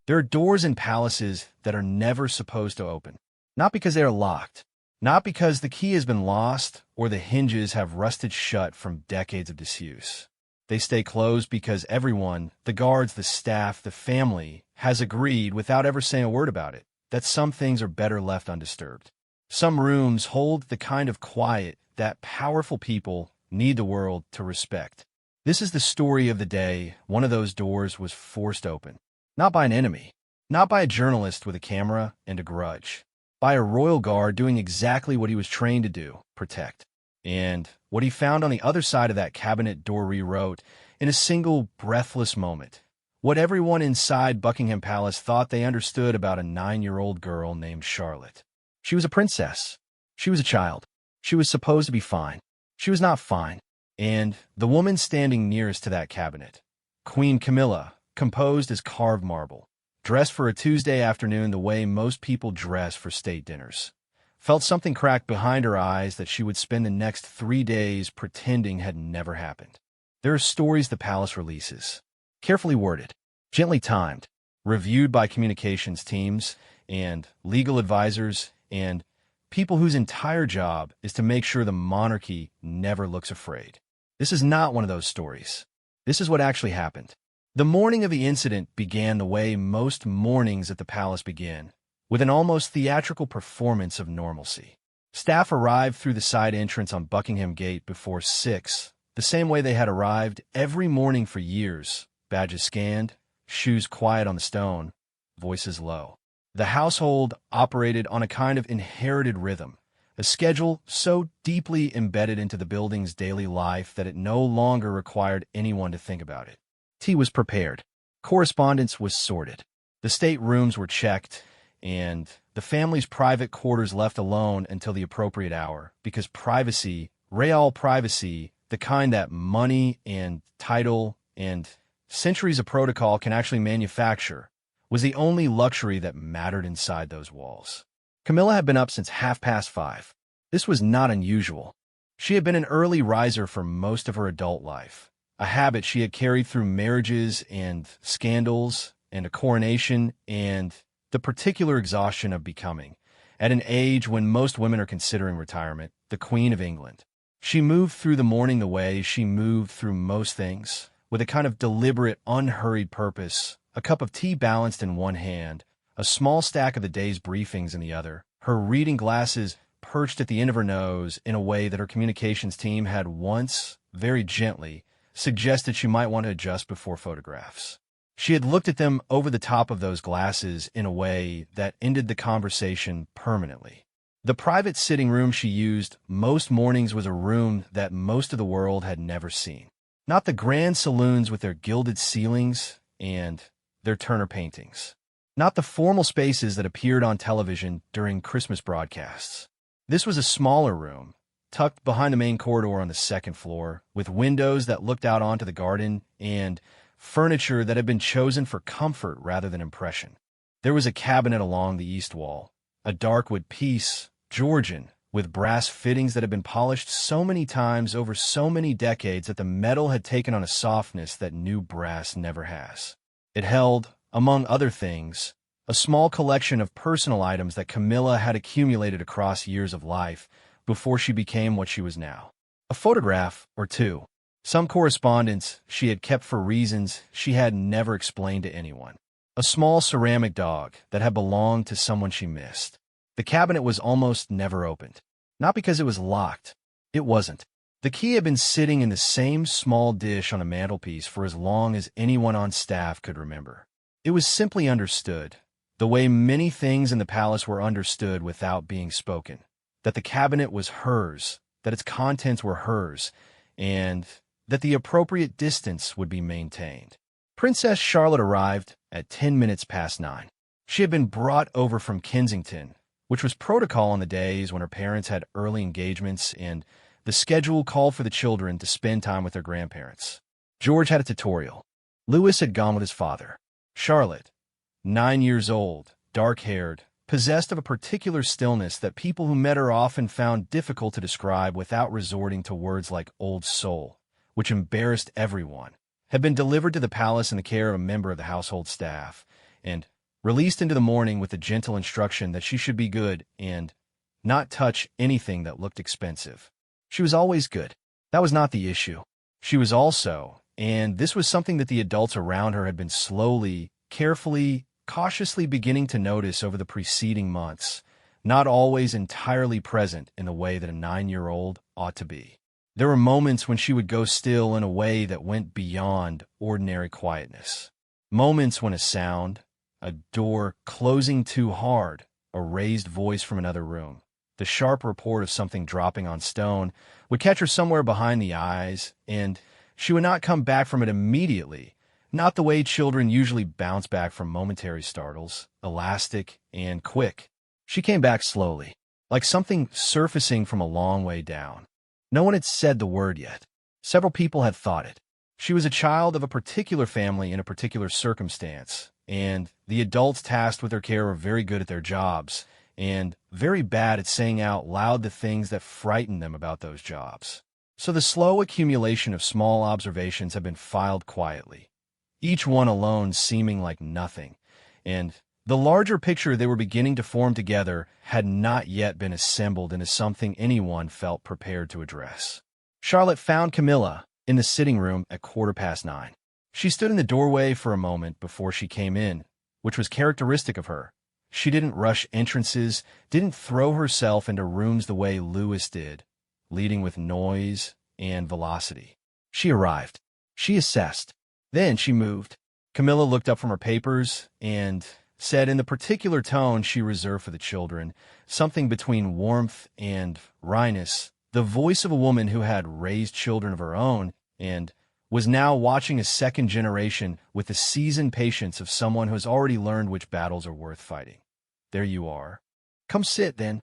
There are doors in palaces that are never supposed to open. Not because they are locked, not because the key has been lost or the hinges have rusted shut from decades of disuse. They stay closed because everyone, the guards, the staff, the family, has agreed without ever saying a word about it, that some things are better left undisturbed. Some rooms hold the kind of quiet that powerful people need the world to respect. This is the story of the day one of those doors was forced open. Not by an enemy, not by a journalist with a camera and a grudge, by a royal guard doing exactly what he was trained to do, protect. And what he found on the other side of that cabinet door rewrote, in a single breathless moment, what everyone inside Buckingham Palace thought they understood about a 9-year-old girl named Charlotte. She was a princess. She was a child. She was supposed to be fine. She was not fine. And the woman standing nearest to that cabinet, Queen Camilla, composed as carved marble, dressed for a Tuesday afternoon the way most people dress for state dinners, felt something crack behind her eyes that she would spend the next 3 days pretending had never happened. There are stories the palace releases, carefully worded, gently timed, reviewed by communications teams and legal advisors and people whose entire job is to make sure the monarchy never looks afraid. This is not one of those stories. This is what actually happened. The morning of the incident began the way most mornings at the palace begin, with an almost theatrical performance of normalcy. Staff arrived through the side entrance on Buckingham Gate before 6, the same way they had arrived every morning for years, badges scanned, shoes quiet on the stone, voices low. The household operated on a kind of inherited rhythm, a schedule so deeply embedded into the building's daily life that it no longer required anyone to think about it. Tea was prepared. Correspondence was sorted. The state rooms were checked, and the family's private quarters left alone until the appropriate hour, because privacy, real privacy, the kind that money and title and centuries of protocol can actually manufacture, was the only luxury that mattered inside those walls. Camilla had been up since 5:30. This was not unusual. She had been an early riser for most of her adult life, a habit she had carried through marriages and scandals and a coronation and the particular exhaustion of becoming, at an age when most women are considering retirement, the Queen of England. She moved through the morning the way she moved through most things, with a kind of deliberate, unhurried purpose, a cup of tea balanced in one hand, a small stack of the day's briefings in the other, her reading glasses perched at the end of her nose in a way that her communications team had once, very gently, suggested she might want to adjust before photographs. She had looked at them over the top of those glasses in a way that ended the conversation permanently. The private sitting room she used most mornings was a room that most of the world had never seen. Not the grand saloons with their gilded ceilings and their Turner paintings. Not the formal spaces that appeared on television during Christmas broadcasts. This was a smaller room, tucked behind the main corridor on the second floor, with windows that looked out onto the garden and furniture that had been chosen for comfort rather than impression. There was a cabinet along the east wall, a dark wood piece, Georgian, with brass fittings that had been polished so many times over so many decades that the metal had taken on a softness that new brass never has. It held, among other things, a small collection of personal items that Camilla had accumulated across years of life before she became what she was now. A photograph or two. Some correspondence she had kept for reasons she had never explained to anyone. A small ceramic dog that had belonged to someone she missed. The cabinet was almost never opened. Not because it was locked. It wasn't. The key had been sitting in the same small dish on a mantelpiece for as long as anyone on staff could remember. It was simply understood, the way many things in the palace were understood without being spoken, that the cabinet was hers, that its contents were hers, and that the appropriate distance would be maintained. Princess Charlotte arrived at 10 minutes past 9. She had been brought over from Kensington, which was protocol on the days when her parents had early engagements and the schedule called for the children to spend time with their grandparents. George had a tutorial. Louis had gone with his father. Charlotte, 9 years old, dark-haired, possessed of a particular stillness that people who met her often found difficult to describe without resorting to words like old soul, which embarrassed everyone, had been delivered to the palace in the care of a member of the household staff, and released into the morning with the gentle instruction that she should be good and not touch anything that looked expensive. She was always good. That was not the issue. She was also, and this was something that the adults around her had been slowly, carefully, cautiously beginning to notice over the preceding months, not always entirely present in the way that a 9-year-old ought to be. There were moments when she would go still in a way that went beyond ordinary quietness. Moments when a sound, a door closing too hard, a raised voice from another room, the sharp report of something dropping on stone would catch her somewhere behind the eyes, and she would not come back from it immediately, not the way children usually bounce back from momentary startles, elastic and quick. She came back slowly, like something surfacing from a long way down. No one had said the word yet. Several people had thought it. She was a child of a particular family in a particular circumstance, and the adults tasked with her care were very good at their jobs and very bad at saying out loud the things that frightened them about those jobs. So the slow accumulation of small observations had been filed quietly, each one alone seeming like nothing, and the larger picture they were beginning to form together had not yet been assembled into something anyone felt prepared to address. Charlotte found Camilla in the sitting room at 9:15. She stood in the doorway for a moment before she came in, which was characteristic of her. She didn't rush entrances, didn't throw herself into rooms the way Lewis did, leading with noise and velocity. She arrived. She assessed. Then she moved. Camilla looked up from her papers and said in the particular tone she reserved for the children, something between warmth and wryness, the voice of a woman who had raised children of her own and was now watching a second generation with the seasoned patience of someone who has already learned which battles are worth fighting. There you are. Come sit, then.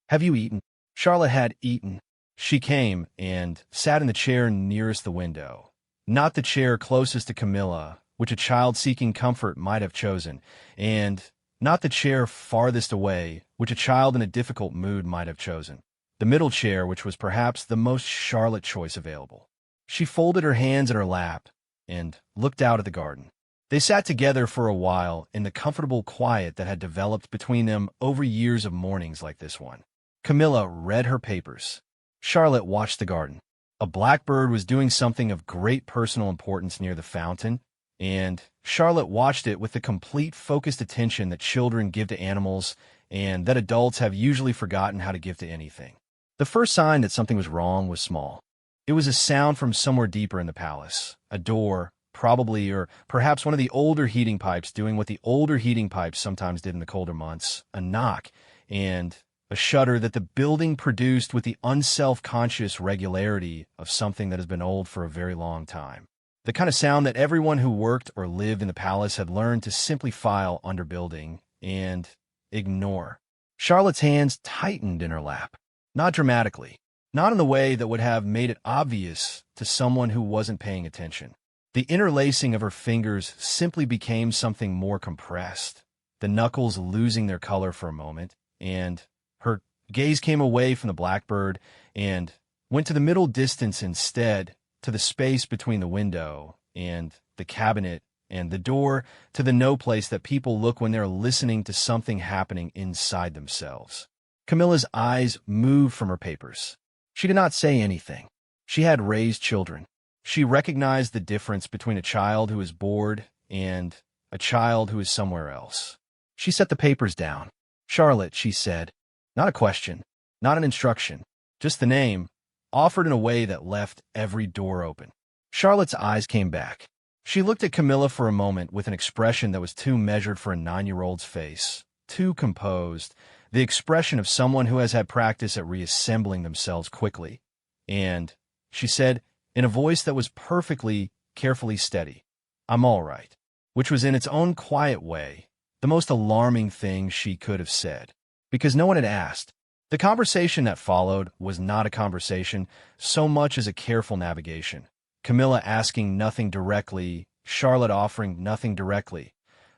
Have you eaten? Charlotte had eaten. She came and sat in the chair nearest the window, not the chair closest to Camilla, which a child seeking comfort might have chosen, and not the chair farthest away, which a child in a difficult mood might have chosen. The middle chair, which was perhaps the most Charlotte choice available. She folded her hands in her lap and looked out at the garden. They sat together for a while in the comfortable quiet that had developed between them over years of mornings like this one. Camilla read her papers. Charlotte watched the garden. A blackbird was doing something of great personal importance near the fountain, and Charlotte watched it with the complete focused attention that children give to animals and that adults have usually forgotten how to give to anything. The first sign that something was wrong was small. It was a sound from somewhere deeper in the palace, a door, probably, or perhaps one of the older heating pipes doing what the older heating pipes sometimes did in the colder months, a knock, and a shudder that the building produced with the unself-conscious regularity of something that has been old for a very long time. The kind of sound that everyone who worked or lived in the palace had learned to simply file under building and ignore. Charlotte's hands tightened in her lap, not dramatically, not in the way that would have made it obvious to someone who wasn't paying attention. The interlacing of her fingers simply became something more compressed, the knuckles losing their color for a moment, and her gaze came away from the blackbird and went to the middle distance instead, to the space between the window and the cabinet and the door, to the no place that people look when they're listening to something happening inside themselves. Camilla's eyes moved from her papers. She did not say anything. She had raised children. She recognized the difference between a child who is bored and a child who is somewhere else. She set the papers down. Charlotte, she said. Not a question, not an instruction, just the name, offered in a way that left every door open. Charlotte's eyes came back. She looked at Camilla for a moment with an expression that was too measured for a 9-year-old's face, too composed, the expression of someone who has had practice at reassembling themselves quickly. And she said, in a voice that was perfectly, carefully steady, "I'm all right," which was in its own quiet way the most alarming thing she could have said, because no one had asked. The conversation that followed was not a conversation so much as a careful navigation. Camilla asking nothing directly, Charlotte offering nothing directly.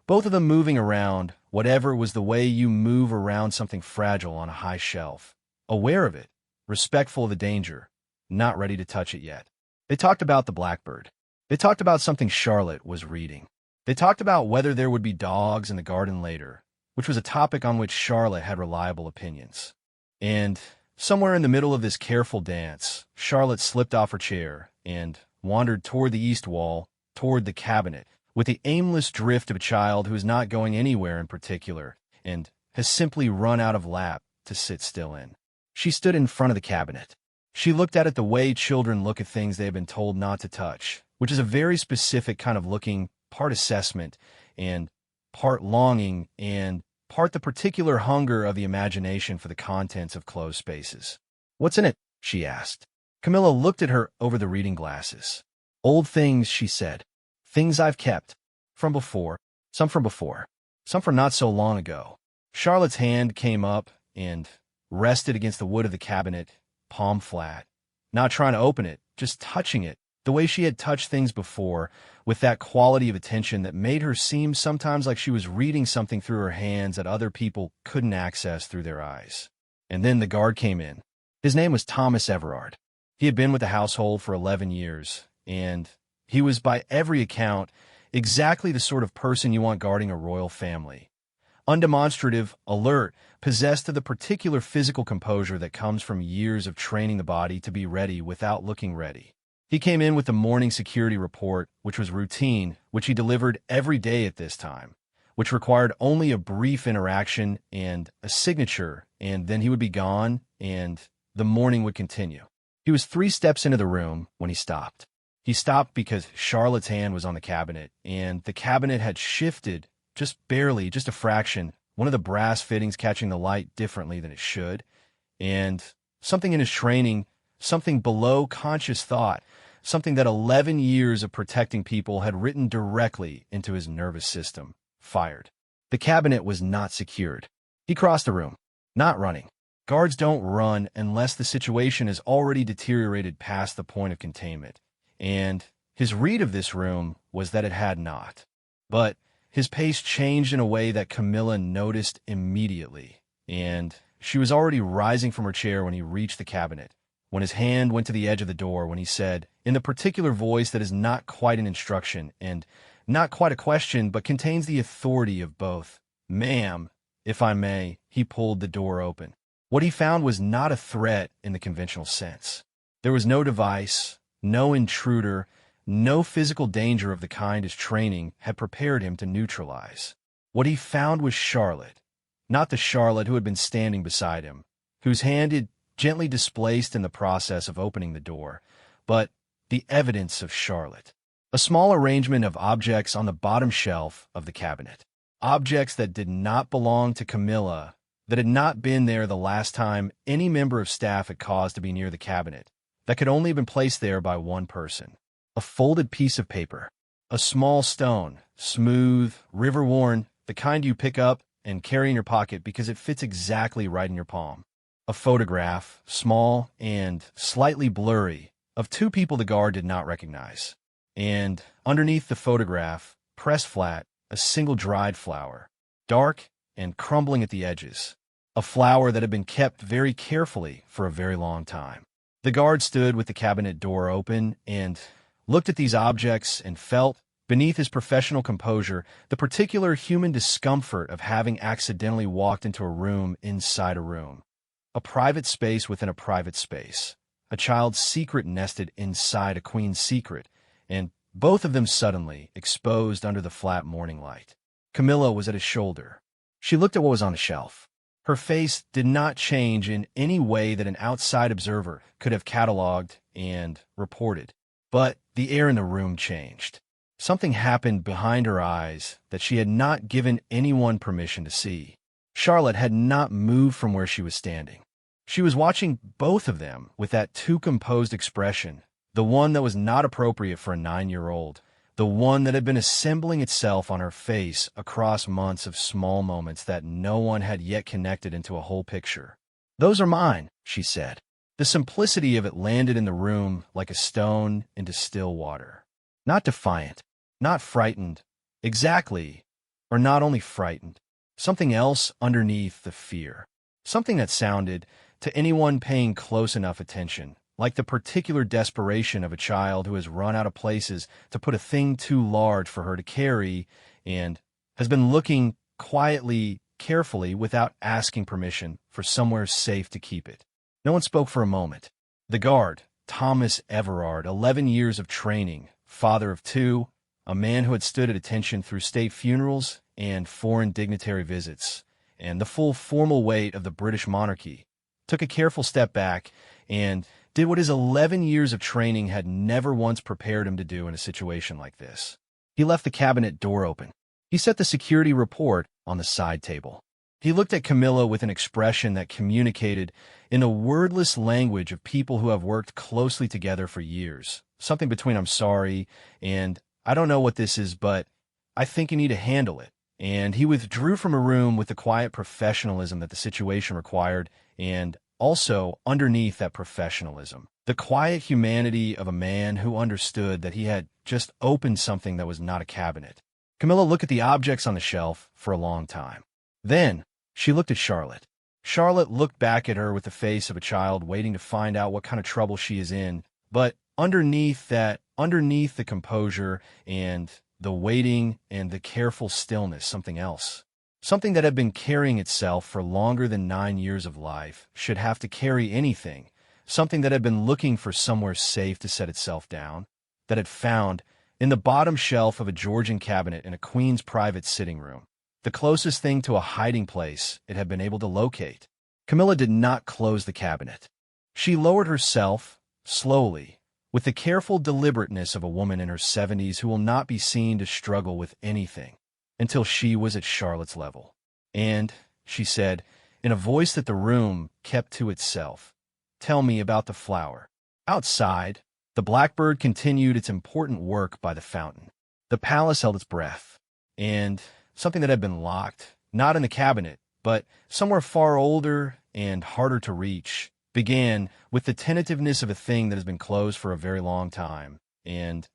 Both of them moving around, whatever was the way you move around something fragile on a high shelf. Aware of it, respectful of the danger, not ready to touch it yet. They talked about the blackbird. They talked about something Charlotte was reading. They talked about whether there would be dogs in the garden later, which was a topic on which Charlotte had reliable opinions. And somewhere in the middle of this careful dance, Charlotte slipped off her chair and wandered toward the east wall, toward the cabinet, with the aimless drift of a child who is not going anywhere in particular and has simply run out of lap to sit still in. She stood in front of the cabinet. She looked at it the way children look at things they have been told not to touch, which is a very specific kind of looking, part assessment and part longing and part the particular hunger of the imagination for the contents of closed spaces. "What's in it?" she asked. Camilla looked at her over the reading glasses. "Old things," she said. "Things I've kept. From before. Some from before. Some from not so long ago." Charlotte's hand came up and rested against the wood of the cabinet, palm flat. Not trying to open it, just touching it, the way she had touched things before, with that quality of attention that made her seem sometimes like she was reading something through her hands that other people couldn't access through their eyes. And then the guard came in. His name was Thomas Everard. He had been with the household for 11 years, and he was, by every account, exactly the sort of person you want guarding a royal family. Undemonstrative, alert, possessed of the particular physical composure that comes from years of training the body to be ready without looking ready. He came in with the morning security report, which was routine, which he delivered every day at this time, which required only a brief interaction and a signature, and then he would be gone, and the morning would continue. He was 3 steps into the room when he stopped. He stopped because Charlotte's hand was on the cabinet, and the cabinet had shifted just barely, just a fraction, one of the brass fittings catching the light differently than it should, and something in his training, something below conscious thought, something that 11 years of protecting people had written directly into his nervous system, fired. The cabinet was not secured. He crossed the room, not running. Guards don't run unless the situation has already deteriorated past the point of containment, and his read of this room was that it had not. But his pace changed in a way that Camilla noticed immediately, and she was already rising from her chair when he reached the cabinet, when his hand went to the edge of the door, when he said, in the particular voice that is not quite an instruction and not quite a question, but contains the authority of both, "Ma'am, if I may," he pulled the door open. What he found was not a threat in the conventional sense. There was no device, no intruder, no physical danger of the kind his training had prepared him to neutralize. What he found was Charlotte, not the Charlotte who had been standing beside him, whose hand had gently displaced in the process of opening the door, but the evidence of Charlotte. A small arrangement of objects on the bottom shelf of the cabinet. Objects that did not belong to Camilla, that had not been there the last time any member of staff had caused to be near the cabinet, that could only have been placed there by one person. A folded piece of paper. A small stone, smooth, river-worn, the kind you pick up and carry in your pocket because it fits exactly right in your palm. A photograph, small and slightly blurry, of 2 people the guard did not recognize. And underneath the photograph, pressed flat, a single dried flower, dark and crumbling at the edges. A flower that had been kept very carefully for a very long time. The guard stood with the cabinet door open and looked at these objects and felt, beneath his professional composure, the particular human discomfort of having accidentally walked into a room inside a room. A private space within a private space. A child's secret nested inside a queen's secret, and both of them suddenly exposed under the flat morning light. Camilla was at his shoulder. She looked at what was on the shelf. Her face did not change in any way that an outside observer could have cataloged and reported. But the air in the room changed. Something happened behind her eyes that she had not given anyone permission to see. Charlotte had not moved from where she was standing. She was watching both of them with that too composed expression, the one that was not appropriate for a 9-year-old, the one that had been assembling itself on her face across months of small moments that no one had yet connected into a whole picture. "Those are mine," she said. The simplicity of it landed in the room like a stone into still water. Not defiant, not frightened, exactly, or not only frightened. Something else underneath the fear. Something that sounded, to anyone paying close enough attention, like the particular desperation of a child who has run out of places to put a thing too large for her to carry and has been looking quietly, carefully, without asking permission for somewhere safe to keep it. No one spoke for a moment. The guard, Thomas Everard, 11 years of training, father of two, a man who had stood at attention through state funerals and foreign dignitary visits, and the full formal weight of the British monarchy, took a careful step back and did what his 11 years of training had never once prepared him to do in a situation like this. He left the cabinet door open. He set the security report on the side table. He looked at Camilla with an expression that communicated in a wordless language of people who have worked closely together for years, something between "I'm sorry" and "I don't know what this is, but I think you need to handle it." And he withdrew from a room with the quiet professionalism that the situation required, and also, underneath that professionalism, the quiet humanity of a man who understood that he had just opened something that was not a cabinet. Camilla looked at the objects on the shelf for a long time. Then, she looked at Charlotte. Charlotte looked back at her with the face of a child waiting to find out what kind of trouble she is in, but underneath the composure and the waiting and the careful stillness, something else. Something that had been carrying itself for longer than 9 years of life should have to carry anything, something that had been looking for somewhere safe to set itself down, that had found in the bottom shelf of a Georgian cabinet in a queen's private sitting room, the closest thing to a hiding place it had been able to locate. Camilla did not close the cabinet. She lowered herself, slowly, with the careful deliberateness of a woman in her 70s who will not be seen to struggle with anything, until she was at Charlotte's level. And, she said, in a voice that the room kept to itself, "Tell me about the flower." Outside, the blackbird continued its important work by the fountain. The palace held its breath, and something that had been locked, not in the cabinet, but somewhere far older and harder to reach, began with the tentativeness of a thing that has been closed for a very long time, and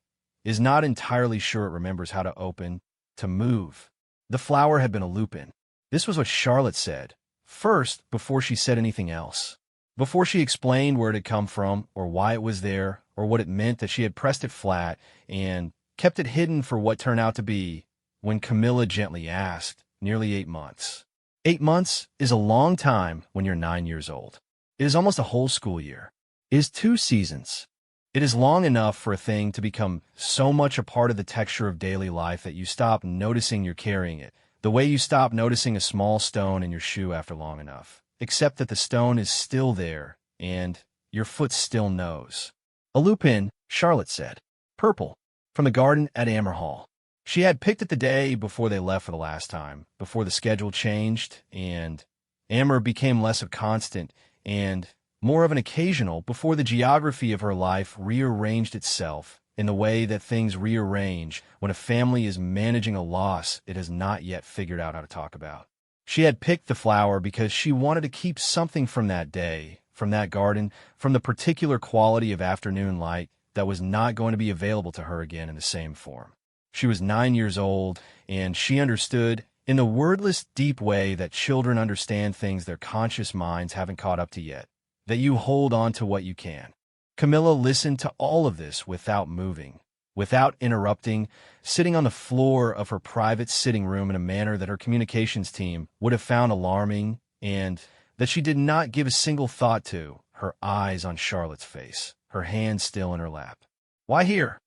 is not entirely sure it remembers how to open, to move. The flower had been a lupin. This was what Charlotte said, first, before she said anything else. Before she explained where it had come from, or why it was there, or what it meant that she had pressed it flat and kept it hidden for what turned out to be, when Camilla gently asked, nearly 8 months. 8 months is a long time when you're 9 years old. It is almost a whole school year. It is 2 seasons. It is long enough for a thing to become so much a part of the texture of daily life that you stop noticing you're carrying it, the way you stop noticing a small stone in your shoe after long enough, except that the stone is still there, and your foot still knows. A lupin, Charlotte said. Purple, from the garden at Ammerhall. She had picked it the day before they left for the last time, before the schedule changed, and Ammer became less of constant, and more of an occasional, before the geography of her life rearranged itself in the way that things rearrange when a family is managing a loss it has not yet figured out how to talk about. She had picked the flower because she wanted to keep something from that day, from that garden, from the particular quality of afternoon light that was not going to be available to her again in the same form. She was 9 years old, and she understood, in the wordless, deep way that children understand things their conscious minds haven't caught up to yet, that you hold on to what you can. Camilla listened to all of this without moving, without interrupting, sitting on the floor of her private sitting room in a manner that her communications team would have found alarming, and that she did not give a single thought to, her eyes on Charlotte's face, her hand still in her lap. "Why here?"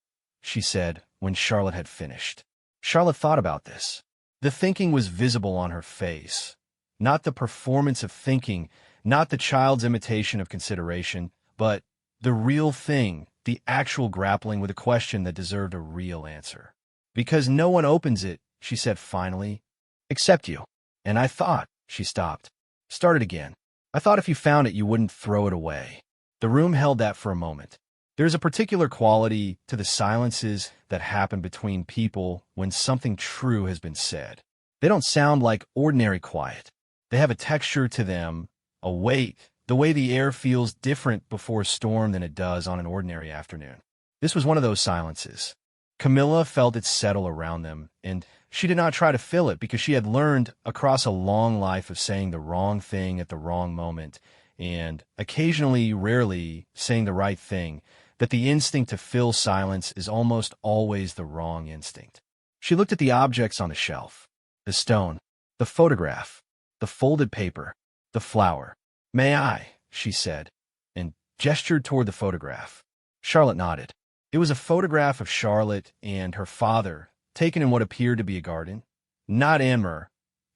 she said when Charlotte had finished. Charlotte thought about this. The thinking was visible on her face, not the performance of thinking, not the child's imitation of consideration, but the real thing, the actual grappling with a question that deserved a real answer. "Because no one opens it," she said finally, "except you. And I thought," she stopped, started again, "I thought if you found it, you wouldn't throw it away." The room held that for a moment. There is a particular quality to the silences that happen between people when something true has been said. They don't sound like ordinary quiet. They have a texture to them, a weight, the way the air feels different before a storm than it does on an ordinary afternoon. This was one of those silences. Camilla felt it settle around them, and she did not try to fill it because she had learned across a long life of saying the wrong thing at the wrong moment, and occasionally, rarely, saying the right thing, that the instinct to fill silence is almost always the wrong instinct. She looked at the objects on the shelf, the stone, the photograph, the folded paper, the flower. "May I?" she said, and gestured toward the photograph. Charlotte nodded. It was a photograph of Charlotte and her father, taken in what appeared to be a garden. Not Anmer,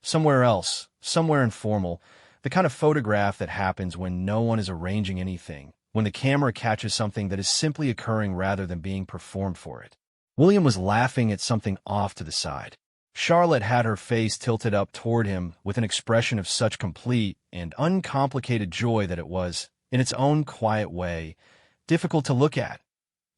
somewhere else, somewhere informal, the kind of photograph that happens when no one is arranging anything, when the camera catches something that is simply occurring rather than being performed for it. William was laughing at something off to the side. Charlotte had her face tilted up toward him with an expression of such complete and uncomplicated joy that it was, in its own quiet way, difficult to look at.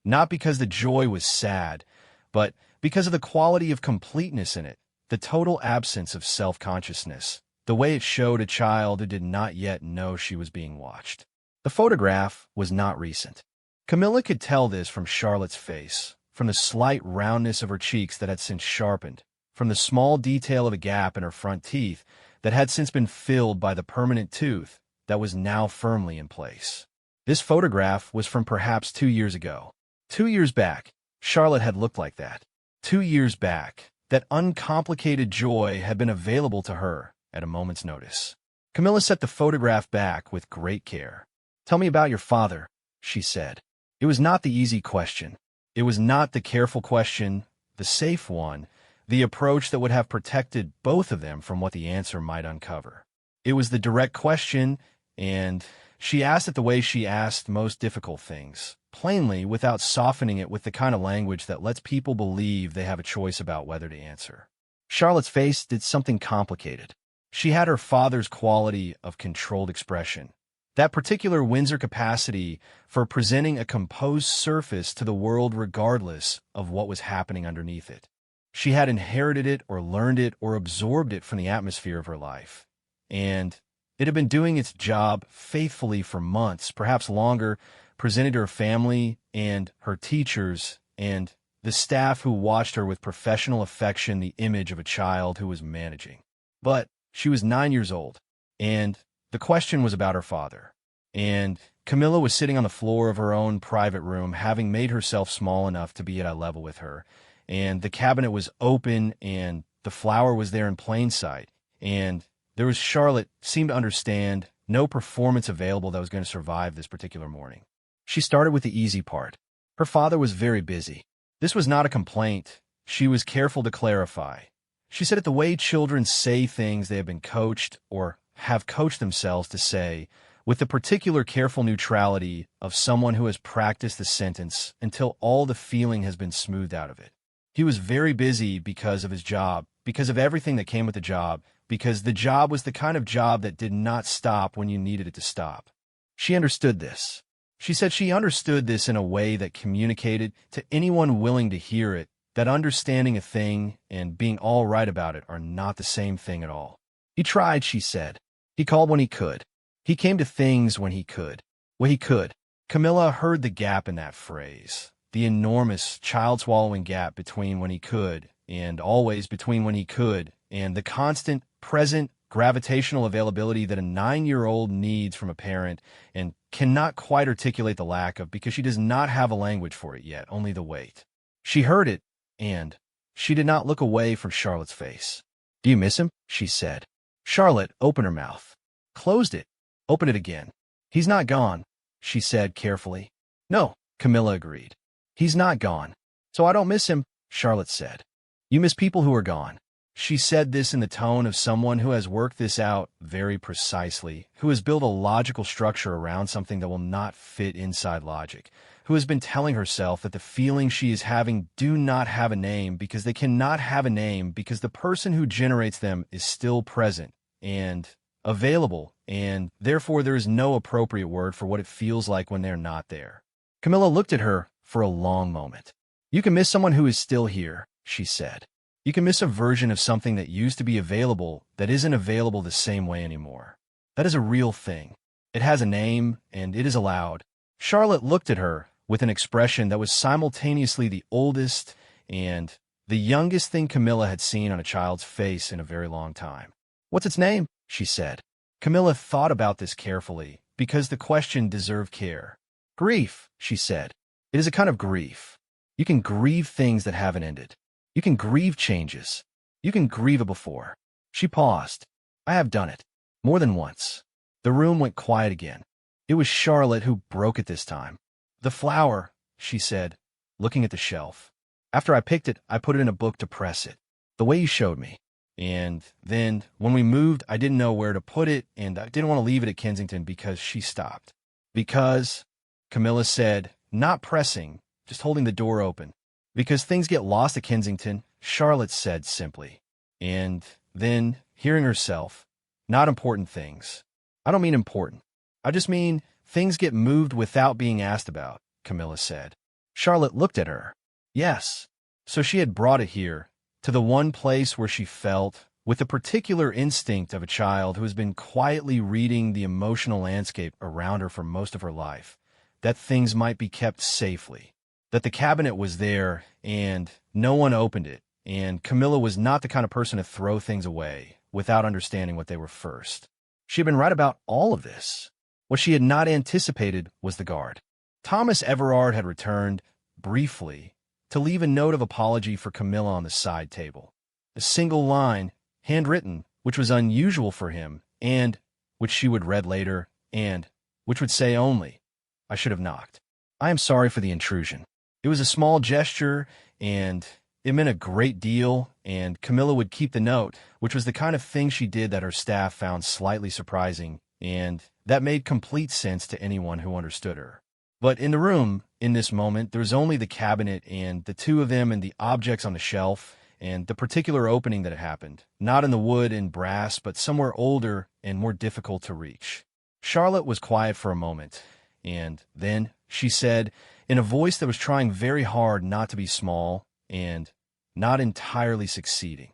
Not because the joy was sad, but because of the quality of completeness in it, the total absence of self-consciousness, the way it showed a child who did not yet know she was being watched. The photograph was not recent. Camilla could tell this from Charlotte's face, from the slight roundness of her cheeks that had since sharpened, from the small detail of a gap in her front teeth that had since been filled by the permanent tooth that was now firmly in place. This photograph was from perhaps 2 years ago. 2 years back, Charlotte had looked like that. 2 years back, that uncomplicated joy had been available to her at a moment's notice. Camilla set the photograph back with great care. "Tell me about your father," she said. It was not the easy question. It was not the careful question, the safe one, the approach that would have protected both of them from what the answer might uncover. It was the direct question, and she asked it the way she asked most difficult things, plainly, without softening it with the kind of language that lets people believe they have a choice about whether to answer. Charlotte's face did something complicated. She had her father's quality of controlled expression, that particular Windsor capacity for presenting a composed surface to the world regardless of what was happening underneath it. She had inherited it or learned it or absorbed it from the atmosphere of her life, and it had been doing its job faithfully for months, perhaps longer, presented to her family and her teachers and the staff who watched her with professional affection the image of a child who was managing. But she was 9 years old, and the question was about her father. And Camilla was sitting on the floor of her own private room, having made herself small enough to be at eye level with her, and the cabinet was open, and the flower was there in plain sight, and there was Charlotte seemed to understand no performance available that was going to survive this particular morning. She started with the easy part. Her father was very busy. This was not a complaint. She was careful to clarify. She said it the way children say things they have been coached or have coached themselves to say, with the particular careful neutrality of someone who has practiced the sentence until all the feeling has been smoothed out of it. He was very busy because of his job, because of everything that came with the job, because the job was the kind of job that did not stop when you needed it to stop. She understood this. She said she understood this in a way that communicated to anyone willing to hear it that understanding a thing and being all right about it are not the same thing at all. He tried, she said. He called when he could. He came to things when he could. When he could. Camilla heard the gap in that phrase, the enormous, child-swallowing gap between when he could and always between when he could, and the constant, present, gravitational availability that a 9-year-old needs from a parent and cannot quite articulate the lack of because she does not have a language for it yet, only the weight. She heard it, and she did not look away from Charlotte's face. "Do you miss him?" she said. Charlotte opened her mouth, closed it, opened it again. "He's not gone," she said carefully. "No," Camilla agreed. "He's not gone. So I don't miss him," Charlotte said. "You miss people who are gone." She said this in the tone of someone who has worked this out very precisely, who has built a logical structure around something that will not fit inside logic, who has been telling herself that the feelings she is having do not have a name because they cannot have a name because the person who generates them is still present and available, and therefore there is no appropriate word for what it feels like when they're not there. Camilla looked at her for a long moment. "You can miss someone who is still here," she said. "You can miss a version of something that used to be available that isn't available the same way anymore. That is a real thing. It has a name, and it is allowed." Charlotte looked at her with an expression that was simultaneously the oldest and the youngest thing Camilla had seen on a child's face in a very long time. "What's its name?" she said. Camilla thought about this carefully, because the question deserved care. Grief, she said. It is a kind of grief. You can grieve things that haven't ended. You can grieve changes. You can grieve a before. She paused. I have done it. More than once. The room went quiet again. It was Charlotte who broke it this time. The flower, she said, looking at the shelf. After I picked it, I put it in a book to press it. The way you showed me. And then, when we moved, I didn't know where to put it, and I didn't want to leave it at Kensington because she stopped. Because, Camilla said, not pressing, just holding the door open. Because things get lost at Kensington, Charlotte said simply. And then, hearing herself, not important things. I don't mean important. I just mean things get moved without being asked about, Camilla said. Charlotte looked at her. Yes. So she had brought it here, to the one place where she felt, with the particular instinct of a child who has been quietly reading the emotional landscape around her for most of her life, that things might be kept safely, that the cabinet was there and no one opened it, and Camilla was not the kind of person to throw things away without understanding what they were first. She had been right about all of this. What she had not anticipated was the guard. Thomas Everard had returned, briefly, to leave a note of apology for Camilla on the side table. A single line, handwritten, which was unusual for him, and which she would read later, and which would say only, I should have knocked. I am sorry for the intrusion. It was a small gesture, and it meant a great deal, and Camilla would keep the note, which was the kind of thing she did that her staff found slightly surprising, and that made complete sense to anyone who understood her. But in the room, in this moment, there was only the cabinet and the two of them and the objects on the shelf and the particular opening that had happened, not in the wood and brass, but somewhere older and more difficult to reach. Charlotte was quiet for a moment, and then she said, in a voice that was trying very hard not to be small and not entirely succeeding,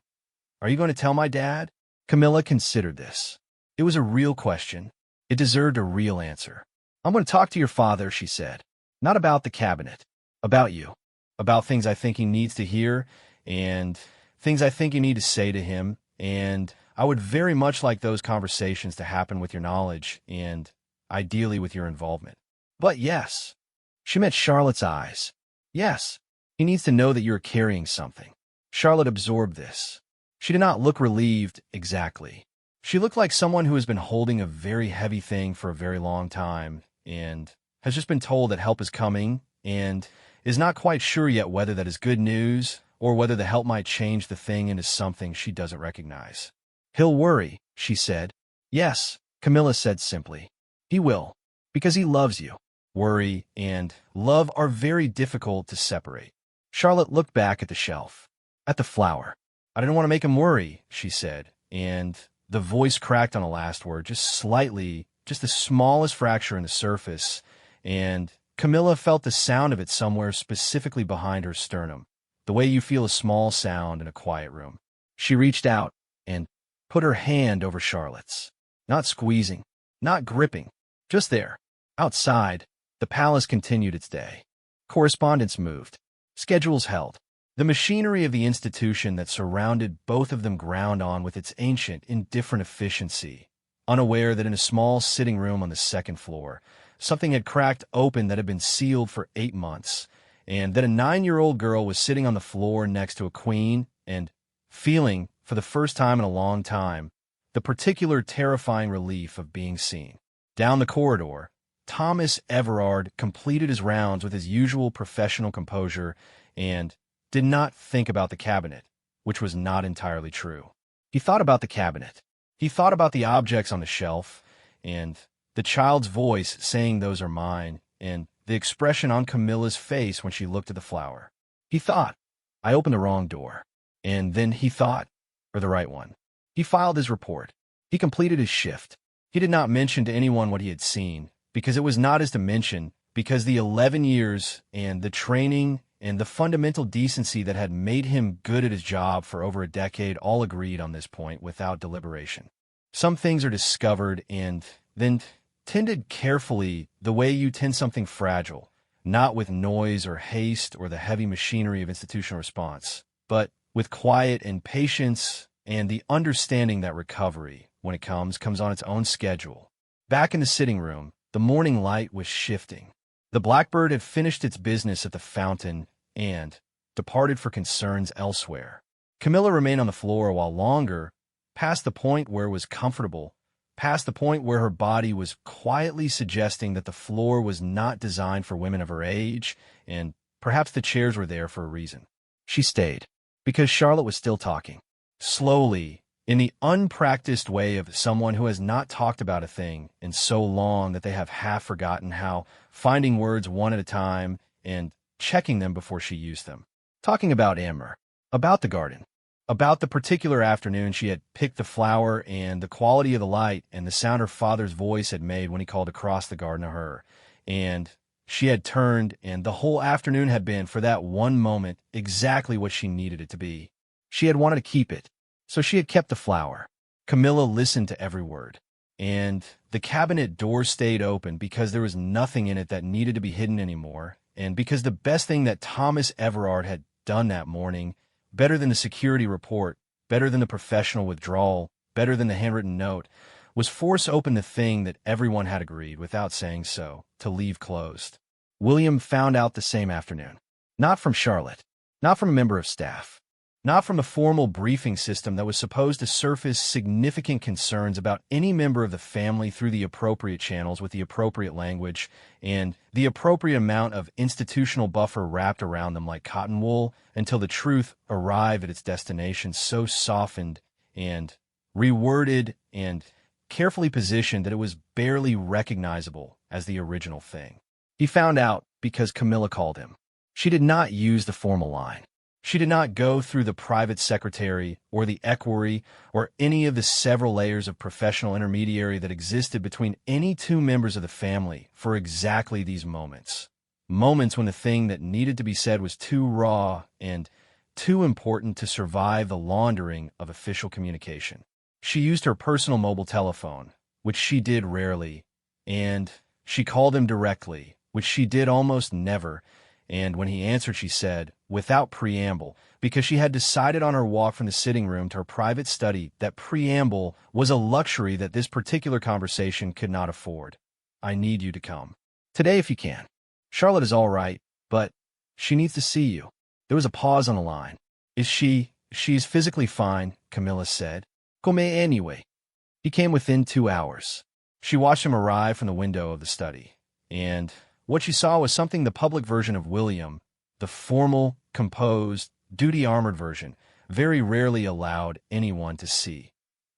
Are you going to tell my dad? Camilla considered this. It was a real question. It deserved a real answer. I'm going to talk to your father, she said. Not about the cabinet. About you. About things I think he needs to hear, and things I think you need to say to him, and I would very much like those conversations to happen with your knowledge, and ideally with your involvement. But yes. She met Charlotte's eyes. Yes. He needs to know that you're carrying something. Charlotte absorbed this. She did not look relieved exactly. She looked like someone who has been holding a very heavy thing for a very long time and has just been told that help is coming and is not quite sure yet whether that is good news or whether the help might change the thing into something she doesn't recognize. He'll worry, she said. Yes, Camilla said simply. He will, because he loves you. Worry and love are very difficult to separate. Charlotte looked back at the shelf, at the flower. I didn't want to make him worry, she said, and the voice cracked on the last word, just slightly, just the smallest fracture in the surface, and Camilla felt the sound of it somewhere specifically behind her sternum, the way you feel a small sound in a quiet room. She reached out and put her hand over Charlotte's, not squeezing, not gripping, just there. Outside, the palace continued its day. Correspondence moved. Schedules held. The machinery of the institution that surrounded both of them ground on with its ancient, indifferent efficiency, unaware that in a small sitting room on the second floor, something had cracked open that had been sealed for 8 months, and that a 9-year-old girl was sitting on the floor next to a queen and feeling, for the first time in a long time, the particular terrifying relief of being seen. Down the corridor, Thomas Everard completed his rounds with his usual professional composure and did not think about the cabinet, which was not entirely true. He thought about the cabinet. He thought about the objects on the shelf, and the child's voice saying those are mine, and the expression on Camilla's face when she looked at the flower. He thought, I opened the wrong door. And then he thought, or the right one. He filed his report. He completed his shift. He did not mention to anyone what he had seen, because it was not his to mention, because the 11 years and the training and the fundamental decency that had made him good at his job for over a decade all agreed on this point without deliberation. Some things are discovered and then tended carefully the way you tend something fragile, not with noise or haste or the heavy machinery of institutional response, but with quiet and patience and the understanding that recovery, when it comes on its own schedule. Back in the sitting room, the morning light was shifting. The blackbird had finished its business at the fountain and departed for concerns elsewhere. Camilla remained on the floor a while longer, past the point where it was comfortable, past the point where her body was quietly suggesting that the floor was not designed for women of her age, and perhaps the chairs were there for a reason. She stayed, because Charlotte was still talking. Slowly, in the unpracticed way of someone who has not talked about a thing in so long that they have half forgotten how, finding words one at a time and checking them before she used them. Talking about Amber, about the garden, about the particular afternoon she had picked the flower and the quality of the light and the sound her father's voice had made when he called across the garden to her. And she had turned, and the whole afternoon had been, for that one moment, exactly what she needed it to be. She had wanted to keep it, so she had kept the flower. Camilla listened to every word, and the cabinet door stayed open because there was nothing in it that needed to be hidden anymore, and because the best thing that Thomas Everard had done that morning, better than the security report, better than the professional withdrawal, better than the handwritten note, was force open the thing that everyone had agreed, without saying so, to leave closed. William found out the same afternoon. Not from Charlotte, not from a member of staff, not from the formal briefing system that was supposed to surface significant concerns about any member of the family through the appropriate channels with the appropriate language and the appropriate amount of institutional buffer wrapped around them like cotton wool until the truth arrived at its destination so softened and reworded and carefully positioned that it was barely recognizable as the original thing. He found out because Camilla called him. She did not use the formal line. She did not go through the private secretary or the equerry or any of the several layers of professional intermediary that existed between any two members of the family for exactly these moments. Moments when the thing that needed to be said was too raw and too important to survive the laundering of official communication. She used her personal mobile telephone, which she did rarely, and she called him directly, which she did almost never, and when he answered she said, without preamble, because she had decided on her walk from the sitting room to her private study that preamble was a luxury that this particular conversation could not afford. I need you to come. Today if you can. Charlotte is all right, but she needs to see you. There was a pause on the line. She's physically fine, Camilla said. Come anyway. He came within 2 hours. She watched him arrive from the window of the study, and what she saw was something the public version of William, the formal, composed, duty-armored version, very rarely allowed anyone to see.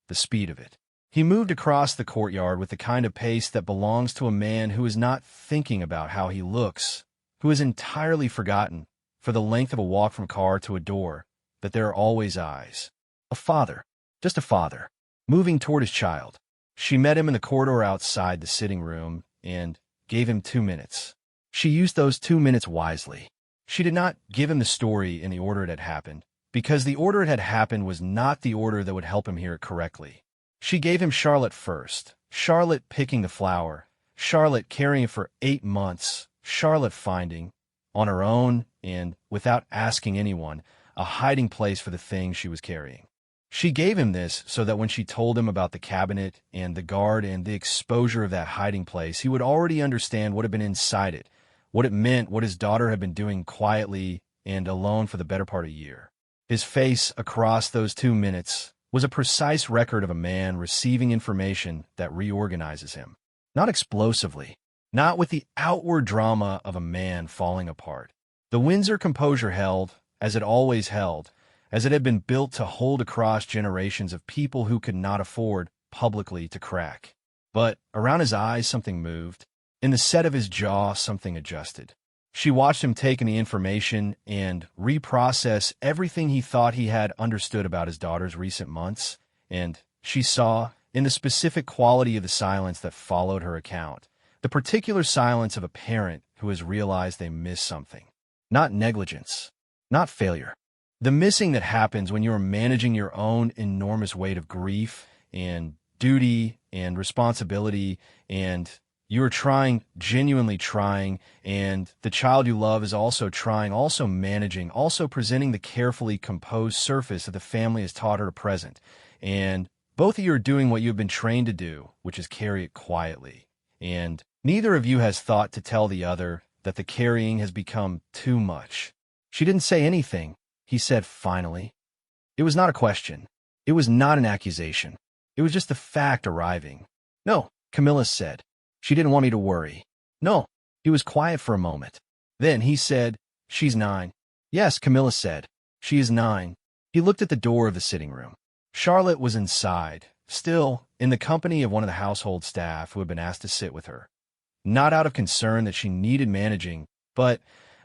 The speed of it. He moved across the courtyard with the kind of pace that belongs to a man who is not thinking about how he looks, who has entirely forgotten, for the length of a walk from car to a door, that there are always eyes. A father, just a father, moving toward his child. She met him in the corridor outside the sitting room and gave him 2 minutes. She used those 2 minutes wisely. She did not give him the story in the order it had happened, because the order it had happened was not the order that would help him hear it correctly. She gave him Charlotte first, Charlotte picking the flower, Charlotte carrying it for 8 months, Charlotte finding, on her own and without asking anyone, a hiding place for the thing she was carrying. She gave him this so that when she told him about the cabinet and the guard and the exposure of that hiding place, he would already understand what had been inside it, what it meant, what his daughter had been doing quietly and alone for the better part of a year. His face across those 2 minutes was a precise record of a man receiving information that reorganizes him. Not explosively, not with the outward drama of a man falling apart. The Windsor composure held, as it always held, as it had been built to hold across generations of people who could not afford, publicly, to crack. But around his eyes something moved. In the set of his jaw something adjusted. She watched him take in the information and reprocess everything he thought he had understood about his daughter's recent months, and she saw, in the specific quality of the silence that followed her account, the particular silence of a parent who has realized they missed something. Not negligence, not failure. The missing that happens when you are managing your own enormous weight of grief and duty and responsibility, and you are trying, genuinely trying, and the child you love is also trying, also managing, also presenting the carefully composed surface that the family has taught her to present. And Both of you are doing what you have been trained to do, which is carry it quietly. And neither of you has thought to tell the other that the carrying has become too much. She didn't say anything, he said finally. It was not a question. It was not an accusation. It was just the fact arriving. No, Camilla said. She didn't want me to worry. No. He was quiet for a moment. Then he said, she's 9. Yes, Camilla said. She is 9. He looked at the door of the sitting room. Charlotte was inside, still in the company of one of the household staff who had been asked to sit with her. Not out of concern that she needed managing, but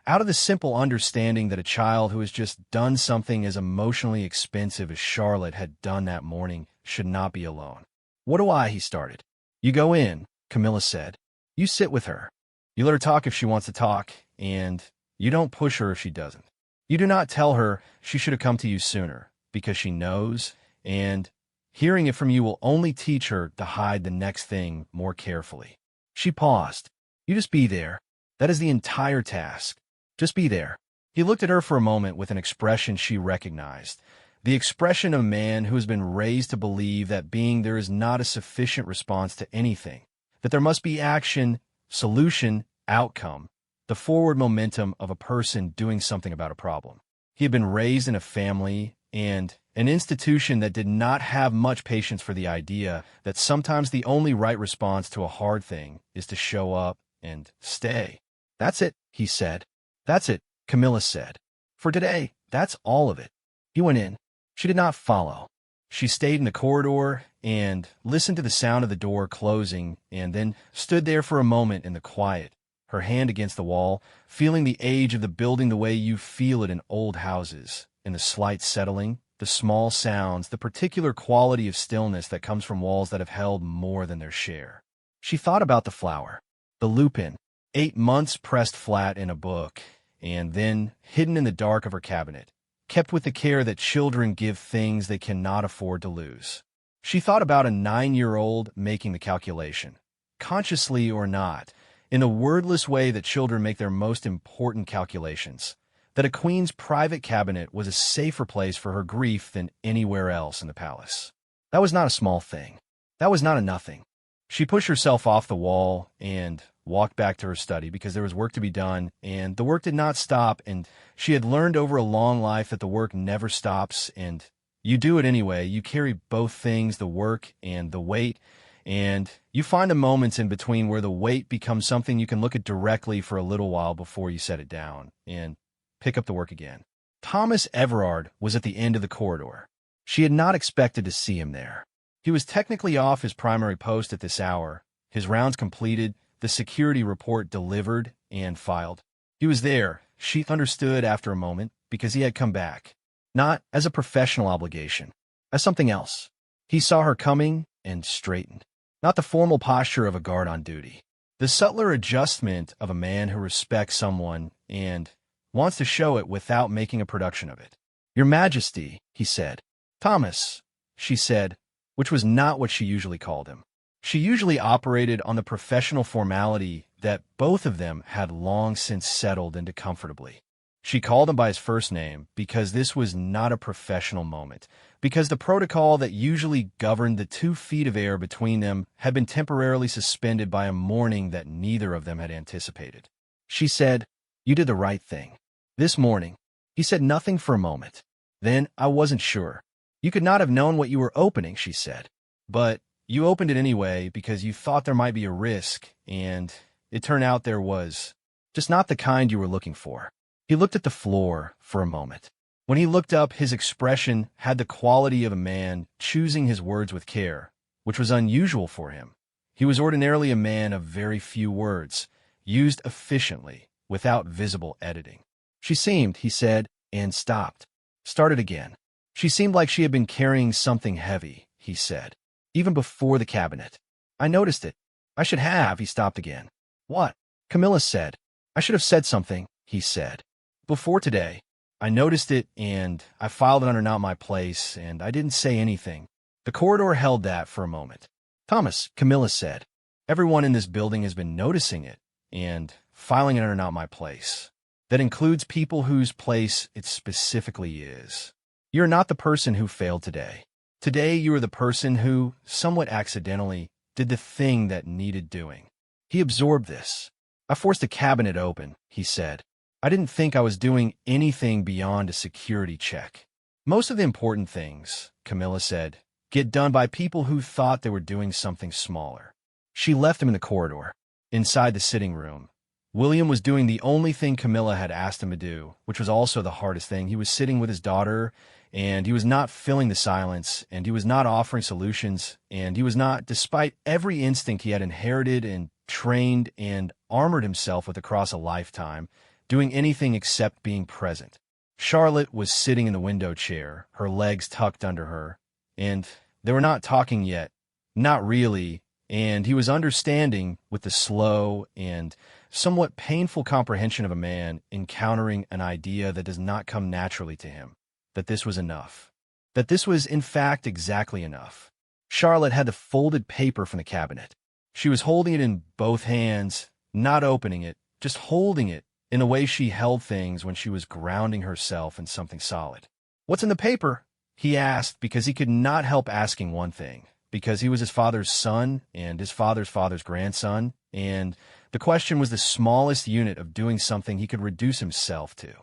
out of the simple understanding that a child who has just done something as emotionally expensive as Charlotte had done that morning should not be alone. What do I? He started. You go in, Camilla said. You sit with her. You let her talk if she wants to talk, and you don't push her if she doesn't. You do not tell her she should have come to you sooner, because she knows, and hearing it from you will only teach her to hide the next thing more carefully. She paused. You just be there. That is the entire task. Just be there. He looked at her for a moment with an expression she recognized. The expression of a man who has been raised to believe that being there is not a sufficient response to anything, that there must be action, solution, outcome, the forward momentum of a person doing something about a problem. He had been raised in a family and an institution that did not have much patience for the idea that sometimes the only right response to a hard thing is to show up and stay. That's it, he said. That's it, Camilla said. For today, that's all of it. He went in. She did not follow. She stayed in the corridor and listened to the sound of the door closing and then stood there for a moment in the quiet, her hand against the wall, feeling the age of the building the way you feel it in old houses, in the slight settling, the small sounds, the particular quality of stillness that comes from walls that have held more than their share. She thought about the flower, the lupin, 8 months pressed flat in a book, and then hidden in the dark of her cabinet, kept with the care that children give things they cannot afford to lose. She thought about a 9-year-old making the calculation, consciously or not, in the wordless way that children make their most important calculations, that a queen's private cabinet was a safer place for her grief than anywhere else in the palace. That was not a small thing. That was not a nothing. She pushed herself off the wall and walked back to her study because there was work to be done, and the work did not stop, and she had learned over a long life that the work never stops, and you do it anyway. You carry both things, the work and the weight, and you find the moments in between where the weight becomes something you can look at directly for a little while before you set it down and pick up the work again. Thomas Everard was at the end of the corridor. She had not expected to see him there. He was technically off his primary post at this hour, his rounds completed, the security report delivered and filed. He was there, she understood after a moment, because he had come back. Not as a professional obligation, as something else. He saw her coming and straightened. Not the formal posture of a guard on duty. The subtler adjustment of a man who respects someone and wants to show it without making a production of it. Your Majesty, he said. Thomas, she said, which was not what she usually called him. She usually operated on the professional formality that both of them had long since settled into comfortably. She called him by his first name because this was not a professional moment, because the protocol that usually governed the 2 feet of air between them had been temporarily suspended by a morning that neither of them had anticipated. She said, You did the right thing. This morning. He said nothing for a moment. Then I wasn't sure. You could not have known what you were opening, she said. But you opened it anyway because you thought there might be a risk, and it turned out there was. Just not the kind you were looking for. He looked at the floor for a moment. When he looked up, his expression had the quality of a man choosing his words with care, which was unusual for him. He was ordinarily a man of very few words, used efficiently, without visible editing. She seemed, he said, and stopped. Started again. She seemed like she had been carrying something heavy, he said, even before the cabinet. I noticed it. I should have, he stopped again. What? Camilla said. I should have said something, he said. Before today, I noticed it, and I filed it under not my place, and I didn't say anything. The corridor held that for a moment. Thomas, Camilla said, everyone in this building has been noticing it, and filing it under not my place. That includes people whose place it specifically is. You're not the person who failed today. Today you are the person who, somewhat accidentally, did the thing that needed doing. He absorbed this. I forced a cabinet open, he said. I didn't think I was doing anything beyond a security check. Most of the important things, Camilla said, get done by people who thought they were doing something smaller. She left him in the corridor. Inside the sitting room, William was doing the only thing Camilla had asked him to do, which was also the hardest thing. He was sitting with his daughter, and he was not filling the silence, and he was not offering solutions, and he was not, despite every instinct he had inherited and trained and armored himself with across a lifetime, doing anything except being present. Charlotte was sitting in the window chair, her legs tucked under her, and they were not talking yet, not really, and he was understanding with the slow and somewhat painful comprehension of a man encountering an idea that does not come naturally to him, that this was enough, that this was in fact exactly enough. Charlotte had the folded paper from the cabinet. She was holding it in both hands, not opening it, just holding it in the way she held things when she was grounding herself in something solid. "What's in the paper?" he asked, because he could not help asking one thing, because he was his father's son and his father's father's grandson, and the question was the smallest unit of doing something he could reduce himself to.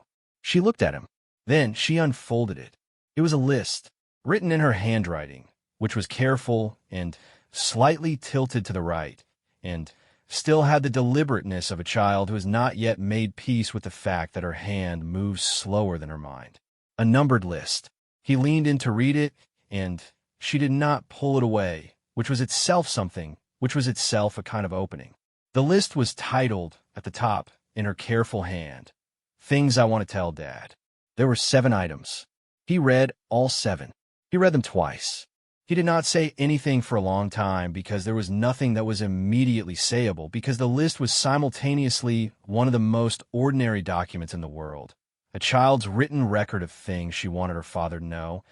She looked at him. Then she unfolded it. It was a list, written in her handwriting, which was careful and slightly tilted to the right, and still had the deliberateness of a child who has not yet made peace with the fact that her hand moves slower than her mind. A numbered list. He leaned in to read it, and she did not pull it away, which was itself something, which was itself a kind of opening. The list was titled, at the top, in her careful hand, "Things I Want to Tell Dad." There were 7 items. He read all 7. He read them twice. He did not say anything for a long time because there was nothing that was immediately sayable, because the list was simultaneously one of the most ordinary documents in the world, a child's written record of things she wanted her father to know,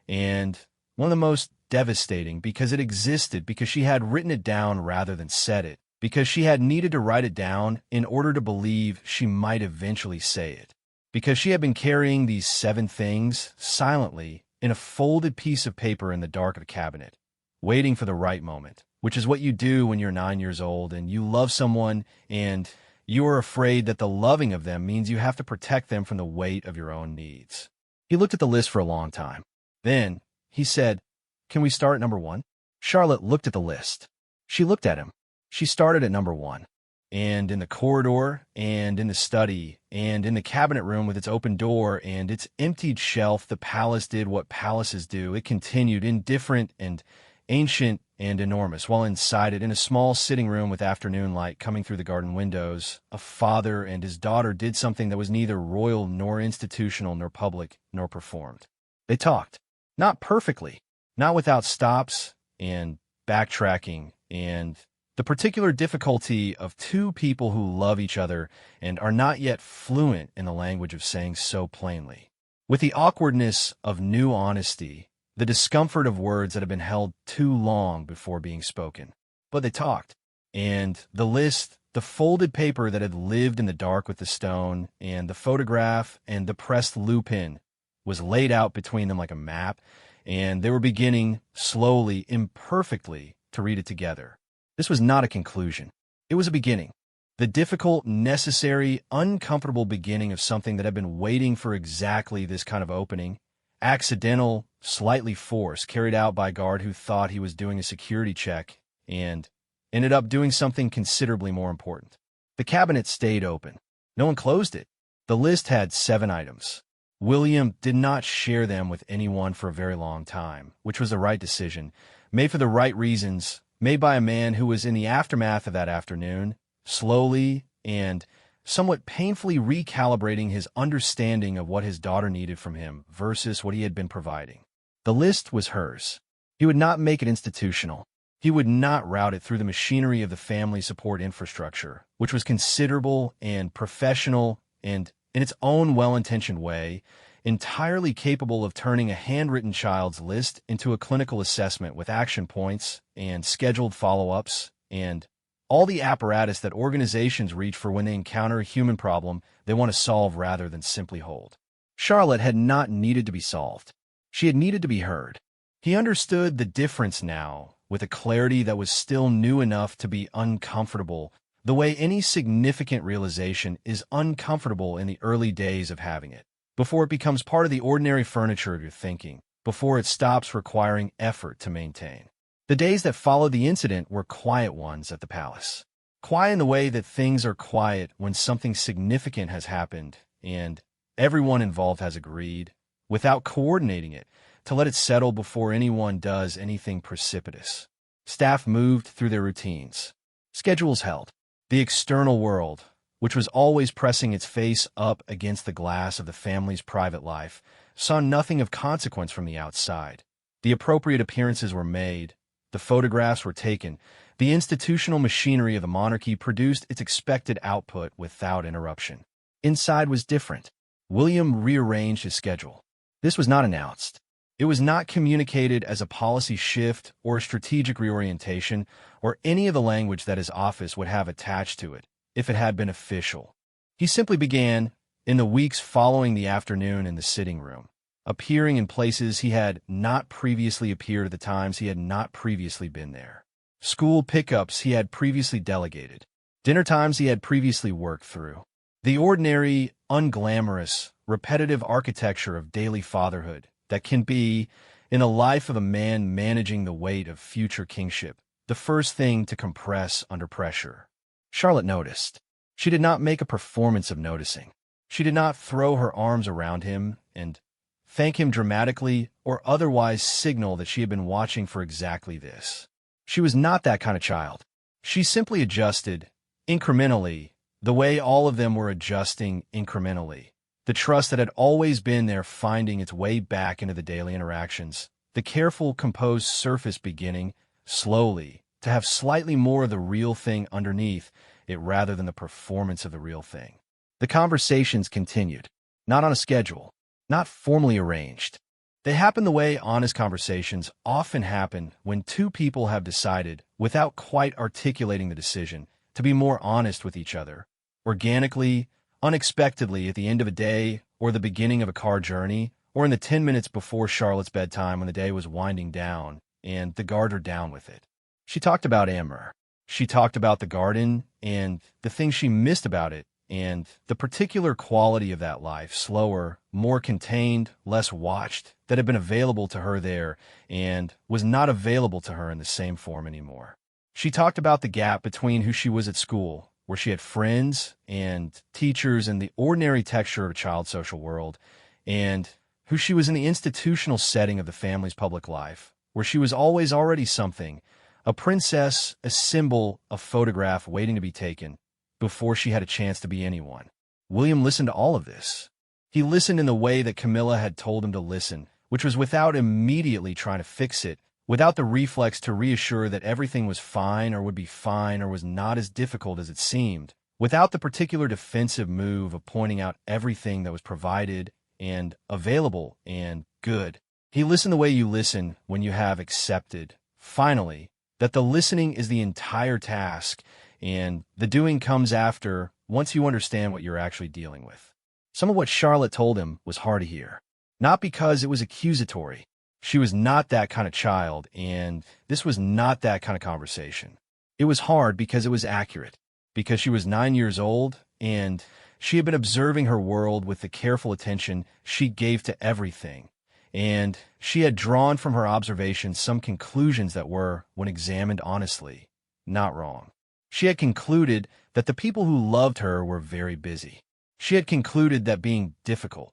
and one of the most devastating because it existed, because she had written it down rather than said it, because she had needed to write it down in order to believe she might eventually say it, because she had been carrying these 7 things silently in a folded piece of paper in the dark of the cabinet, waiting for the right moment, which is what you do when you're 9 years old and you love someone and you are afraid that the loving of them means you have to protect them from the weight of your own needs. He looked at the list for a long time. Then he said, "Can we start at number 1? Charlotte looked at the list. She looked at him. She started at number 1. And in the corridor, and in the study, and in the cabinet room with its open door and its emptied shelf, the palace did what palaces do. It continued, indifferent and ancient and enormous, while inside it, in a small sitting room with afternoon light coming through the garden windows, a father and his daughter did something that was neither royal nor institutional nor public nor performed. They talked. Not perfectly, not without stops and backtracking and the particular difficulty of 2 people who love each other and are not yet fluent in the language of saying so plainly. With the awkwardness of new honesty, the discomfort of words that have been held too long before being spoken. But they talked. And the list, the folded paper that had lived in the dark with the stone, and the photograph and the pressed lupin was laid out between them like a map, and they were beginning, slowly, imperfectly, to read it together. This was not a conclusion. It was a beginning. The difficult, necessary, uncomfortable beginning of something that had been waiting for exactly this kind of opening. Accidental, slightly forced, carried out by a guard who thought he was doing a security check and ended up doing something considerably more important. The cabinet stayed open. No one closed it. The list had 7 items. William did not share them with anyone for a very long time, which was the right decision, made for the right reasons, made by a man who was in the aftermath of that afternoon, slowly and somewhat painfully recalibrating his understanding of what his daughter needed from him versus what he had been providing. The list was hers. He would not make it institutional. He would not route it through the machinery of the family support infrastructure, which was considerable and professional and, in its own well-intentioned way, entirely capable of turning a handwritten child's list into a clinical assessment with action points and scheduled follow-ups and all the apparatus that organizations reach for when they encounter a human problem they want to solve rather than simply hold. Charlotte had not needed to be solved. She had needed to be heard. He understood the difference now, with a clarity that was still new enough to be uncomfortable, the way any significant realization is uncomfortable in the early days of having it, before it becomes part of the ordinary furniture of your thinking, before it stops requiring effort to maintain. The days that followed the incident were quiet ones at the palace. Quiet in the way that things are quiet when something significant has happened and everyone involved has agreed, without coordinating it, to let it settle before anyone does anything precipitous. Staff moved through their routines. Schedules held. The external world, which was always pressing its face up against the glass of the family's private life, saw nothing of consequence from the outside. The appropriate appearances were made. The photographs were taken. The institutional machinery of the monarchy produced its expected output without interruption. Inside was different. William rearranged his schedule. This was not announced. It was not communicated as a policy shift or a strategic reorientation or any of the language that his office would have attached to it if it had been official. He simply began, in the weeks following the afternoon in the sitting room, appearing in places he had not previously appeared at the times he had not previously been there. School pickups he had previously delegated. Dinner times he had previously worked through. The ordinary, unglamorous, repetitive architecture of daily fatherhood that can be, in the life of a man managing the weight of future kingship, the first thing to compress under pressure. Charlotte noticed. She did not make a performance of noticing. She did not throw her arms around him and thank him dramatically or otherwise signal that she had been watching for exactly this. She was not that kind of child. She simply adjusted, incrementally, the way all of them were adjusting incrementally. The trust that had always been there finding its way back into the daily interactions. The careful, composed surface beginning, slowly, to have slightly more of the real thing underneath it rather than the performance of the real thing. The conversations continued, not on a schedule, not formally arranged. They happened the way honest conversations often happen when two people have decided, without quite articulating the decision, to be more honest with each other, organically, unexpectedly at the end of a day or the beginning of a car journey or in the 10 minutes before Charlotte's bedtime when the day was winding down and the guard her down with it. She talked about Amber. She talked about the garden and the things she missed about it and the particular quality of that life, slower, more contained, less watched, that had been available to her there and was not available to her in the same form anymore. She talked about the gap between who she was at school, where she had friends and teachers and the ordinary texture of a child's social world, and who she was in the institutional setting of the family's public life, where she was always already something, a princess, a symbol, a photograph waiting to be taken, before she had a chance to be anyone. William listened to all of this. He listened in the way that Camilla had told him to listen, which was without immediately trying to fix it, without the reflex to reassure that everything was fine or would be fine or was not as difficult as it seemed, without the particular defensive move of pointing out everything that was provided and available and good. He listened the way you listen when you have accepted, finally, that the listening is the entire task and the doing comes after once you understand what you're actually dealing with. Some of what Charlotte told him was hard to hear. Not because it was accusatory. She was not that kind of child, and this was not that kind of conversation. It was hard because it was accurate, because she was 9 years old, and she had been observing her world with the careful attention she gave to everything, and she had drawn from her observations some conclusions that were, when examined honestly, not wrong. She had concluded that the people who loved her were very busy. She had concluded that being difficult,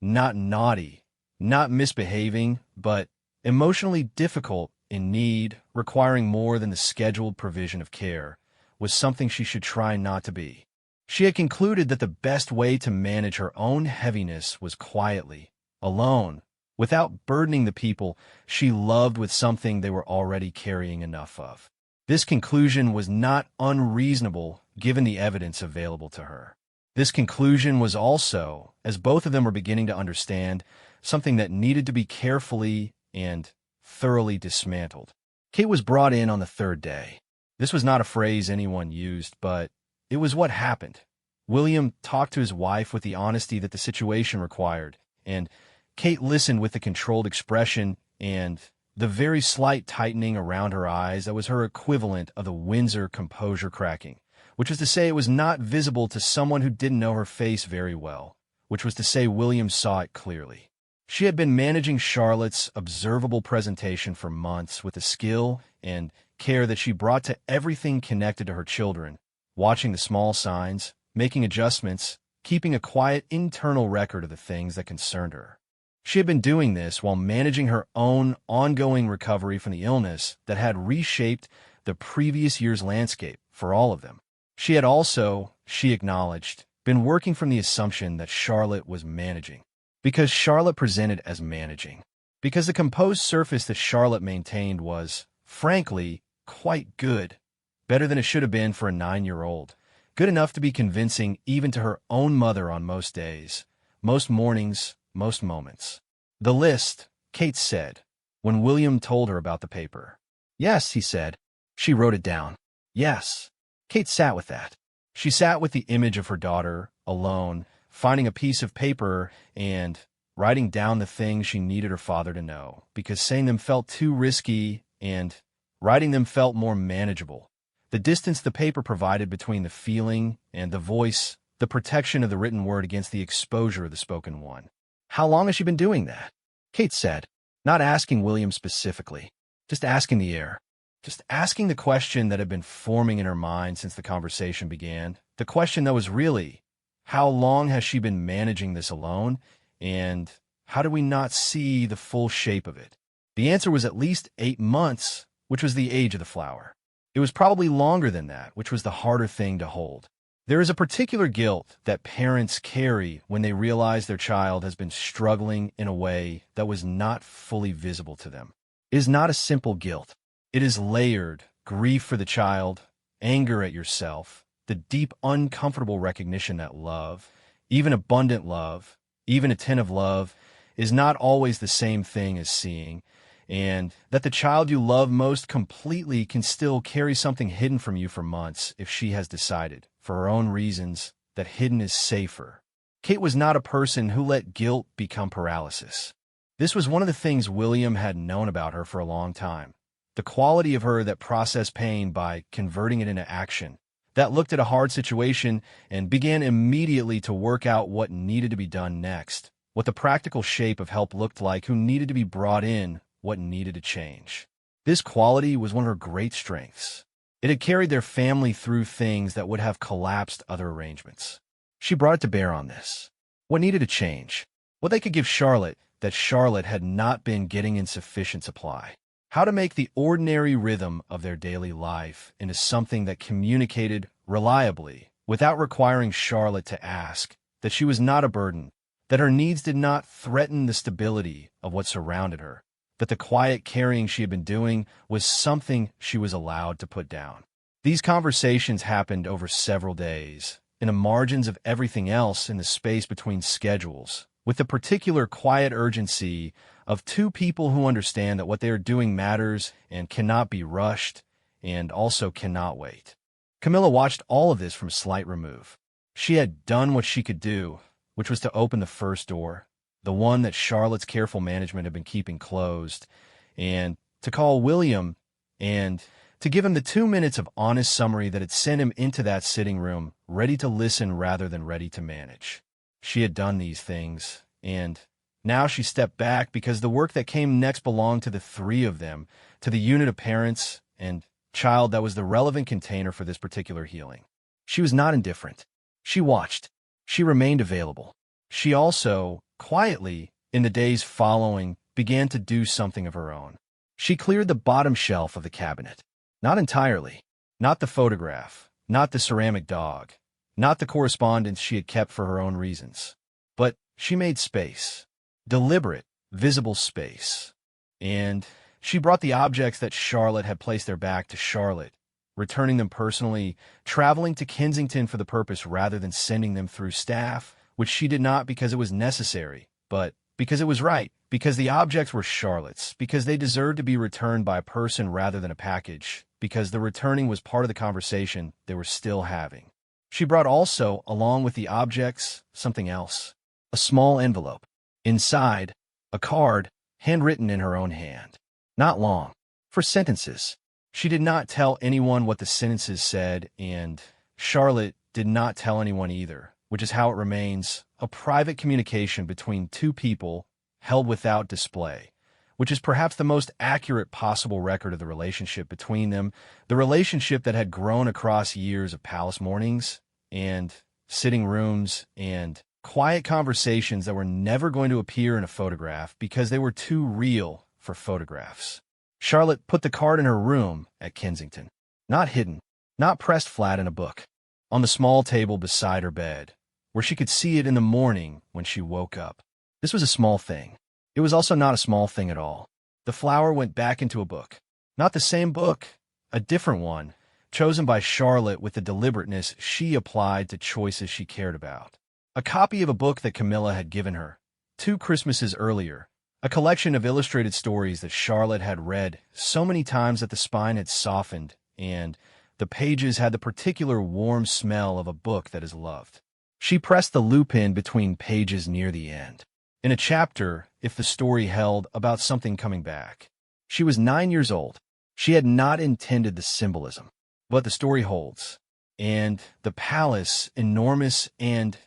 not naughty, not misbehaving, but emotionally difficult, in need, requiring more than the scheduled provision of care, was something she should try not to be. She had concluded that the best way to manage her own heaviness was quietly, alone, without burdening the people she loved with something they were already carrying enough of. This conclusion was not unreasonable given the evidence available to her. This conclusion was also, as both of them were beginning to understand, something that needed to be carefully and thoroughly dismantled. Kate was brought in on the third day. This was not a phrase anyone used, but it was what happened. William talked to his wife with the honesty that the situation required, and Kate listened with the controlled expression and the very slight tightening around her eyes that was her equivalent of the Windsor composure cracking, which was to say it was not visible to someone who didn't know her face very well, which was to say William saw it clearly. She had been managing Charlotte's observable presentation for months with the skill and care that she brought to everything connected to her children, watching the small signs, making adjustments, keeping a quiet internal record of the things that concerned her. She had been doing this while managing her own ongoing recovery from the illness that had reshaped the previous year's landscape for all of them. She had also, she acknowledged, been working from the assumption that Charlotte was managing. Because Charlotte presented as managing. Because the composed surface that Charlotte maintained was, frankly, quite good. Better than it should have been for a 9-year-old. Good enough to be convincing even to her own mother on most days, most mornings, most moments. The list, Kate said, when William told her about the paper. Yes, he said. She wrote it down. Yes. Kate sat with that. She sat with the image of her daughter, alone, finding a piece of paper and writing down the things she needed her father to know, because saying them felt too risky and writing them felt more manageable. The distance the paper provided between the feeling and the voice, the protection of the written word against the exposure of the spoken one. How long has she been doing that? Kate said, not asking William specifically, just asking the air. Just asking the question that had been forming in her mind since the conversation began. The question that was really, how long has she been managing this alone, and how do we not see the full shape of it? The answer was at least 8 months, which was the age of the flower. It was probably longer than that, which was the harder thing to hold. There is a particular guilt that parents carry when they realize their child has been struggling in a way that was not fully visible to them. It is not a simple guilt. It is layered grief for the child, anger at yourself, the deep, uncomfortable recognition that love, even abundant love, even attentive love, is not always the same thing as seeing, and that the child you love most completely can still carry something hidden from you for months if she has decided, for her own reasons, that hidden is safer. Kate was not a person who let guilt become paralysis. This was one of the things William had known about her for a long time. The quality of her that processed pain by converting it into action, that looked at a hard situation and began immediately to work out what needed to be done next, what the practical shape of help looked like, who needed to be brought in, what needed to change. This quality was one of her great strengths. It had carried their family through things that would have collapsed other arrangements. She brought it to bear on this. What needed to change? What they could give Charlotte that Charlotte had not been getting in sufficient supply. How to make the ordinary rhythm of their daily life into something that communicated reliably without requiring Charlotte to ask, that she was not a burden, that her needs did not threaten the stability of what surrounded her, that the quiet carrying she had been doing was something she was allowed to put down. These conversations happened over several days, in the margins of everything else in the space between schedules, with the particular quiet urgency of two people who understand that what they are doing matters and cannot be rushed, and also cannot wait. Camilla watched all of this from slight remove. She had done what she could do, which was to open the first door, the one that Charlotte's careful management had been keeping closed, and to call William, and to give him the 2 minutes of honest summary that had sent him into that sitting room, ready to listen rather than ready to manage. She had done these things, and now she stepped back because the work that came next belonged to the three of them, to the unit of parents and child that was the relevant container for this particular healing. She was not indifferent. She watched. She remained available. She also, quietly, in the days following, began to do something of her own. She cleared the bottom shelf of the cabinet. Not entirely. Not the photograph. Not the ceramic dog. Not the correspondence she had kept for her own reasons. But she made space. Deliberate, visible space. And she brought the objects that Charlotte had placed there back to Charlotte, returning them personally, traveling to Kensington for the purpose rather than sending them through staff, which she did not because it was necessary, but because it was right, because the objects were Charlotte's, because they deserved to be returned by a person rather than a package, because the returning was part of the conversation they were still having. She brought also, along with the objects, something else. A small envelope. Inside, a card, handwritten in her own hand. Not long. For sentences. She did not tell anyone what the sentences said, and Charlotte did not tell anyone either, which is how it remains a private communication between two people held without display, which is perhaps the most accurate possible record of the relationship between them, the relationship that had grown across years of palace mornings and sitting rooms and quiet conversations that were never going to appear in a photograph because they were too real for photographs. Charlotte put the card in her room at Kensington, not hidden, not pressed flat in a book, on the small table beside her bed, where she could see it in the morning when she woke up. This was a small thing. It was also not a small thing at all. The flower went back into a book. Not the same book, a different one, chosen by Charlotte with the deliberateness she applied to choices she cared about. A copy of a book that Camilla had given her 2 Christmases earlier, a collection of illustrated stories that Charlotte had read so many times that the spine had softened and the pages had the particular warm smell of a book that is loved. She pressed the lupin between pages near the end. In a chapter, if the story held about something coming back. She was 9 years old. She had not intended the symbolism, but the story holds. And the palace, enormous and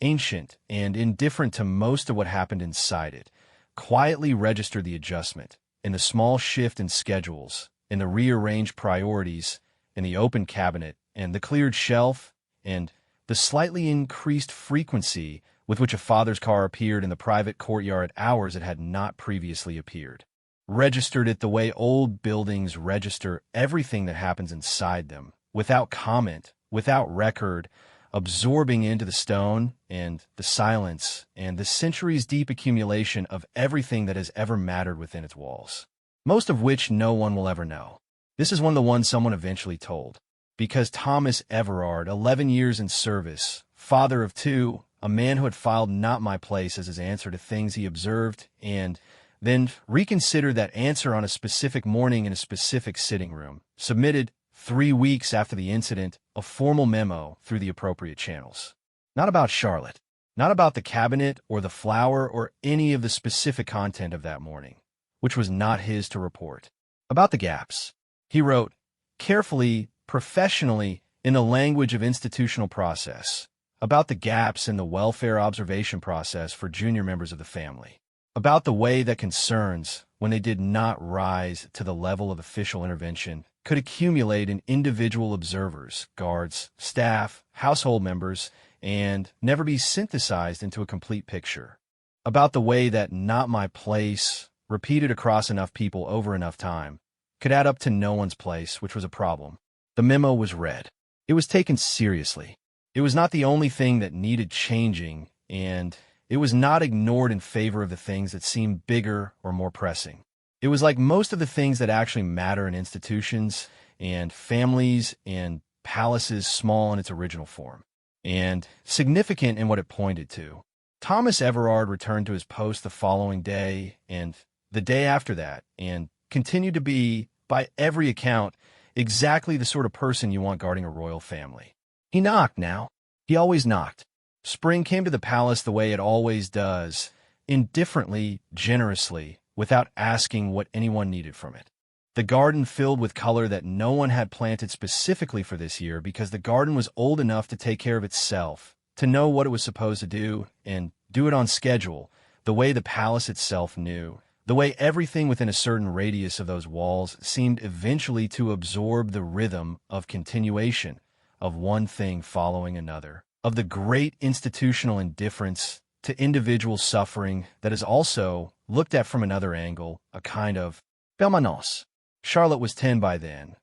ancient and indifferent to most of what happened inside it, quietly registered the adjustment in the small shift in schedules, in the rearranged priorities, in the open cabinet, and the cleared shelf, and the slightly increased frequency with which a father's car appeared in the private courtyard at hours it had not previously appeared. Registered it the way old buildings register everything that happens inside them, without comment, without record, absorbing into the stone and the silence and the centuries-deep accumulation of everything that has ever mattered within its walls, most of which no one will ever know. This is one of the ones someone eventually told, because Thomas Everard, 11 years in service, father of 2, a man who had filed "not my place" as his answer to things he observed, and then reconsidered that answer on a specific morning in a specific sitting room, submitted 3 weeks after the incident, a formal memo through the appropriate channels. Not about Charlotte, not about the cabinet or the flower or any of the specific content of that morning, which was not his to report. About the gaps. He wrote, carefully, professionally, in the language of institutional process, about the gaps in the welfare observation process for junior members of the family, about the way that concerns, when they did not rise to the level of official intervention, could accumulate in individual observers, guards, staff, household members, and never be synthesized into a complete picture. About the way that "not my place," repeated across enough people over enough time, could add up to no one's place, which was a problem. The memo was read. It was taken seriously. It was not the only thing that needed changing, and it was not ignored in favor of the things that seemed bigger or more pressing. It was like most of the things that actually matter in institutions and families and palaces, small in its original form, and significant in what it pointed to. Thomas Everard returned to his post the following day and the day after that, and continued to be, by every account, exactly the sort of person you want guarding a royal family. He knocked now. He always knocked. Spring came to the palace the way it always does, indifferently, generously, without asking what anyone needed from it. The garden filled with color that no one had planted specifically for this year because the garden was old enough to take care of itself, to know what it was supposed to do, and do it on schedule, the way the palace itself knew, the way everything within a certain radius of those walls seemed eventually to absorb the rhythm of continuation, of one thing following another, of the great institutional indifference to individual suffering that is also, looked at from another angle, a kind of permanence. Charlotte was 10 by then.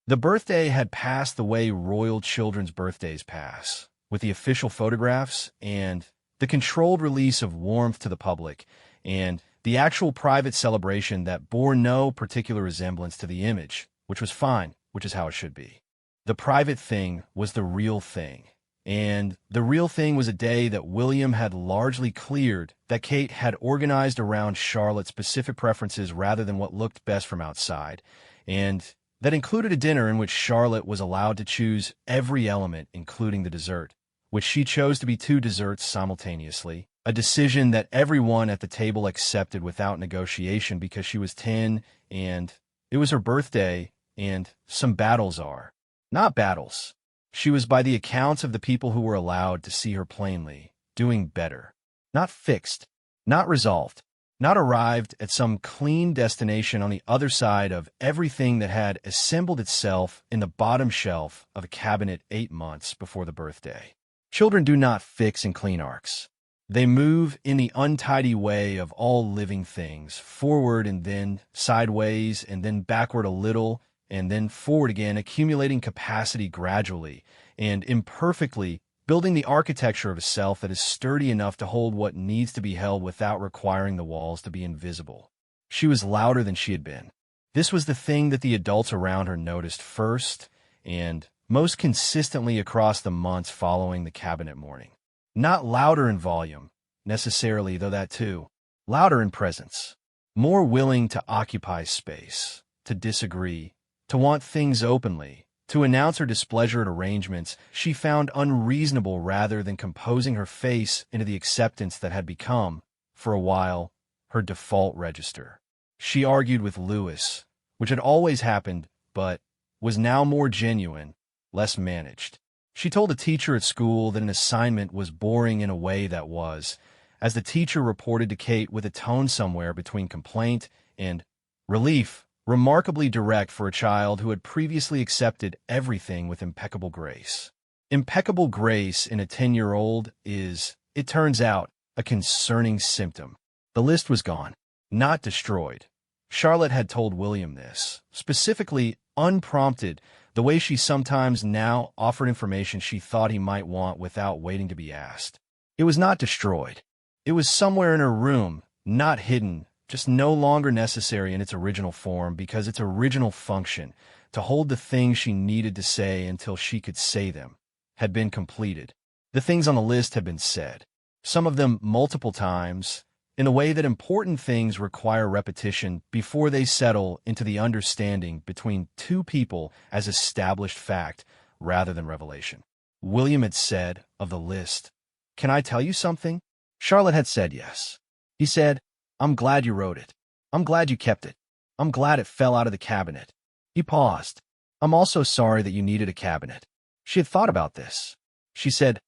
The birthday had passed the way royal children's birthdays pass, with the official photographs and the controlled release of warmth to the public, and the actual private celebration that bore no particular resemblance to the image, which was fine, which is how it should be. The private thing was the real thing. And the real thing was a day that William had largely cleared, that Kate had organized around Charlotte's specific preferences rather than what looked best from outside, and that included a dinner in which Charlotte was allowed to choose every element, including the dessert, which she chose to be 2 desserts simultaneously, a decision that everyone at the table accepted without negotiation because she was 10 and it was her birthday and some battles are not battles. She was, by the accounts of the people who were allowed to see her plainly, doing better. Not fixed, not resolved, not arrived at some clean destination on the other side of everything that had assembled itself in the bottom shelf of a cabinet 8 months before the birthday. Children do not fix and clean arcs. They move in the untidy way of all living things, forward and then sideways and then backward a little and then forward again, accumulating capacity gradually and imperfectly, building the architecture of a self that is sturdy enough to hold what needs to be held without requiring the walls to be invisible. She was louder than she had been. This was the thing that the adults around her noticed first and most consistently across the months following the cabinet morning. Not louder in volume, necessarily, though that too. Louder in presence. More willing to occupy space, to disagree, to want things openly, to announce her displeasure at arrangements she found unreasonable rather than composing her face into the acceptance that had become, for a while, her default register. She argued with Lewis, which had always happened, but was now more genuine, less managed. She told a teacher at school that an assignment was boring in a way that was, as the teacher reported to Kate with a tone somewhere between complaint and relief, remarkably direct for a child who had previously accepted everything with impeccable grace. Impeccable grace in a 10-year-old is, it turns out, a concerning symptom. The list was gone, not destroyed. Charlotte had told William this, specifically unprompted, the way she sometimes now offered information she thought he might want without waiting to be asked. It was not destroyed. It was somewhere in her room, not hidden, just no longer necessary in its original form because its original function, to hold the things she needed to say until she could say them, had been completed. The things on the list had been said, some of them multiple times, in a way that important things require repetition before they settle into the understanding between two people as established fact rather than revelation. William had said of the list, "Can I tell you something?" Charlotte had said yes. He said, "I'm glad you wrote it. I'm glad you kept it. I'm glad it fell out of the cabinet." He paused. "I'm also sorry that you needed a cabinet." She had thought about this. She said,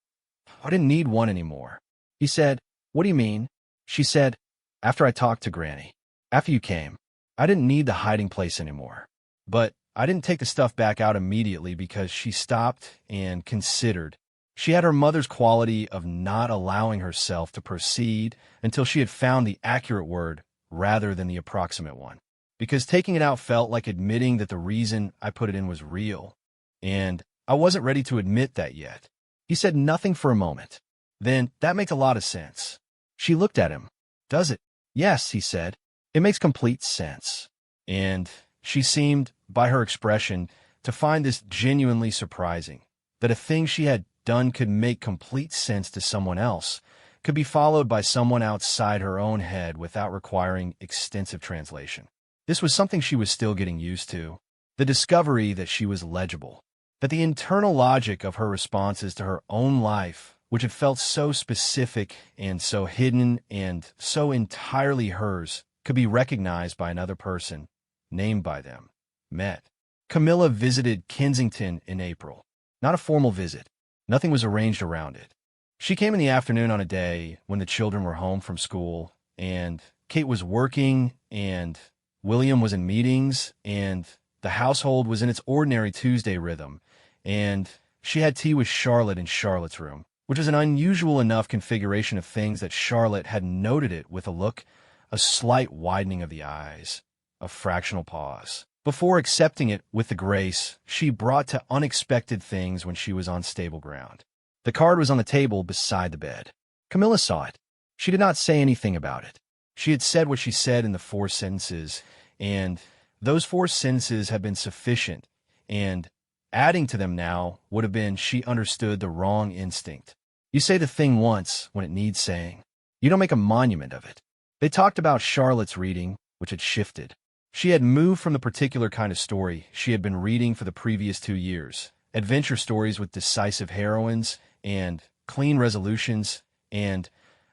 "I didn't need one anymore." He said, "What do you mean?" She said, "After I talked to Granny. After you came. I didn't need the hiding place anymore." But I didn't take the stuff back out immediately because she stopped and considered. She had her mother's quality of not allowing herself to proceed until she had found the accurate word rather than the approximate one. Because taking it out felt like admitting that the reason I put it in was real. And I wasn't ready to admit that yet. He said nothing for a moment. Then, that makes a lot of sense. She looked at him. "Does it?" "Yes," he said. "It makes complete sense." And she seemed, by her expression, to find this genuinely surprising, that a thing she had done could make complete sense to someone else, could be followed by someone outside her own head without requiring extensive translation. This was something she was still getting used to, the discovery that she was legible, that the internal logic of her responses to her own life, which had felt so specific and so hidden and so entirely hers, could be recognized by another person, named by them, met. Camilla visited Kensington in April. Not a formal visit. Nothing was arranged around it. She came in the afternoon on a day when the children were home from school, and Kate was working, and William was in meetings, and the household was in its ordinary Tuesday rhythm, and she had tea with Charlotte in Charlotte's room, which was an unusual enough configuration of things that Charlotte had noted it with a look, a slight widening of the eyes, a fractional pause, before accepting it with the grace she brought to unexpected things when she was on stable ground. The card was on the table beside the bed. Camilla saw it. She did not say anything about it. She had said what she said in the 4 sentences, and those 4 sentences had been sufficient, and adding to them now would have been she understood the wrong instinct. You say the thing once when it needs saying. You don't make a monument of it. They talked about Charlotte's reading, which had shifted. She had moved from the particular kind of story she had been reading for the previous 2 years, adventure stories with decisive heroines and clean resolutions and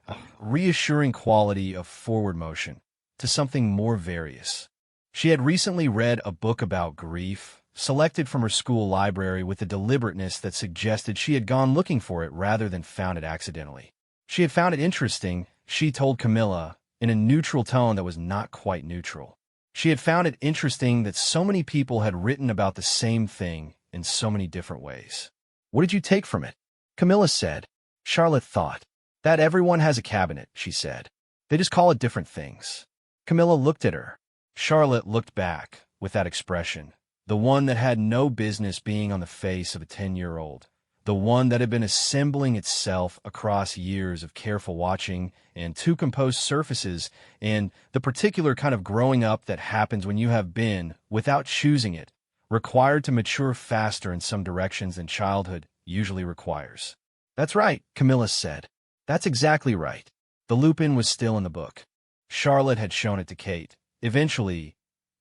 a reassuring quality of forward motion to something more various. She had recently read a book about grief, selected from her school library with a deliberateness that suggested she had gone looking for it rather than found it accidentally. She had found it interesting, she told Camilla, in a neutral tone that was not quite neutral. She had found it interesting that so many people had written about the same thing in so many different ways. What did you take from it? Camilla said. Charlotte thought. That everyone has a cabinet, she said. They just call it different things. Camilla looked at her. Charlotte looked back, with that expression, the one that had no business being on the face of a 10-year-old, the one that had been assembling itself across years of careful watching and too composed surfaces, and the particular kind of growing up that happens when you have been, without choosing it, required to mature faster in some directions than childhood usually requires. That's right, Camilla said. That's exactly right. The lupin was still in the book. Charlotte had shown it to Kate, eventually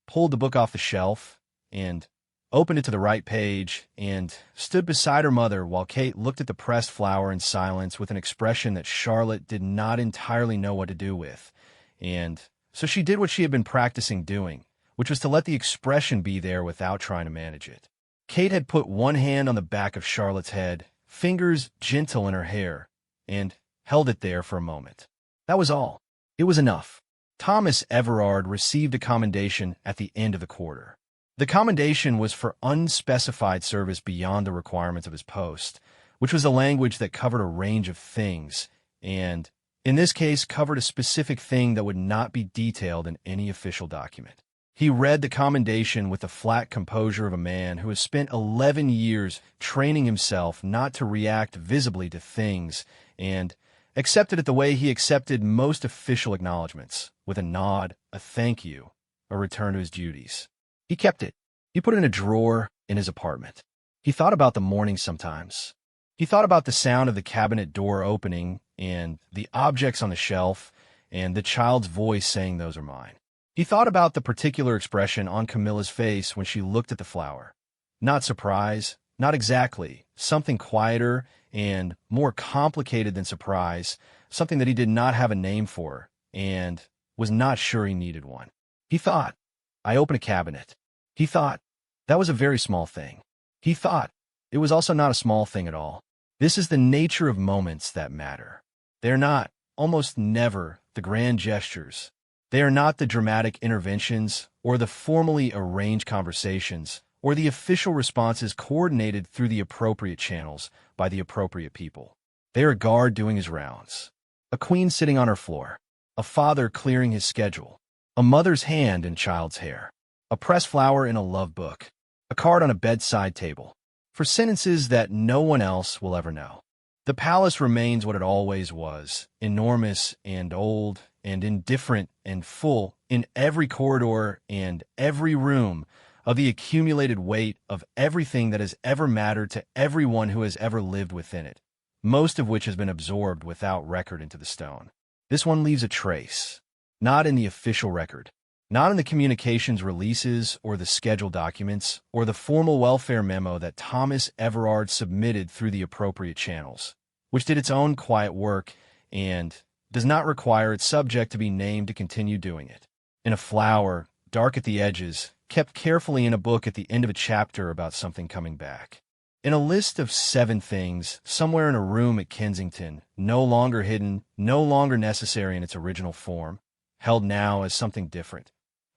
pulled the book off the shelf and opened it to the right page and stood beside her mother while Kate looked at the pressed flower in silence with an expression that Charlotte did not entirely know what to do with. And so she did what she had been practicing doing, which was to let the expression be there without trying to manage it. Kate had put one hand on the back of Charlotte's head, fingers gentle in her hair, and held it there for a moment. That was all. It was enough. Thomas Everard received a commendation at the end of the quarter. The commendation was for unspecified service beyond the requirements of his post, which was a language that covered a range of things, and, in this case, covered a specific thing that would not be detailed in any official document. He read the commendation with the flat composure of a man who has spent 11 years training himself not to react visibly to things, and accepted it the way he accepted most official acknowledgments, with a nod, a thank you, a return to his duties. He kept it. He put it in a drawer in his apartment. He thought about the morning sometimes. He thought about the sound of the cabinet door opening and the objects on the shelf and the child's voice saying those are mine. He thought about the particular expression on Camilla's face when she looked at the flower. Not surprise, not exactly, something quieter and more complicated than surprise, something that he did not have a name for and was not sure he needed one. He thought, I open a cabinet. He thought, that was a very small thing. He thought, it was also not a small thing at all. This is the nature of moments that matter. They are not, almost never, the grand gestures. They are not the dramatic interventions or the formally arranged conversations or the official responses coordinated through the appropriate channels by the appropriate people. They are a guard doing his rounds, a queen sitting on her floor, a father clearing his schedule, a mother's hand in child's hair, a pressed flower in a love book, a card on a bedside table, for sentences that no one else will ever know. The palace remains what it always was, enormous and old and indifferent and full in every corridor and every room of the accumulated weight of everything that has ever mattered to everyone who has ever lived within it, most of which has been absorbed without record into the stone. This one leaves a trace, not in the official record, not in the communications releases or the schedule documents or the formal welfare memo that Thomas Everard submitted through the appropriate channels, which did its own quiet work and does not require its subject to be named to continue doing it. In a flower, dark at the edges, kept carefully in a book at the end of a chapter about something coming back. In a list of 7 things, somewhere in a room at Kensington, no longer hidden, no longer necessary in its original form, held now as something different.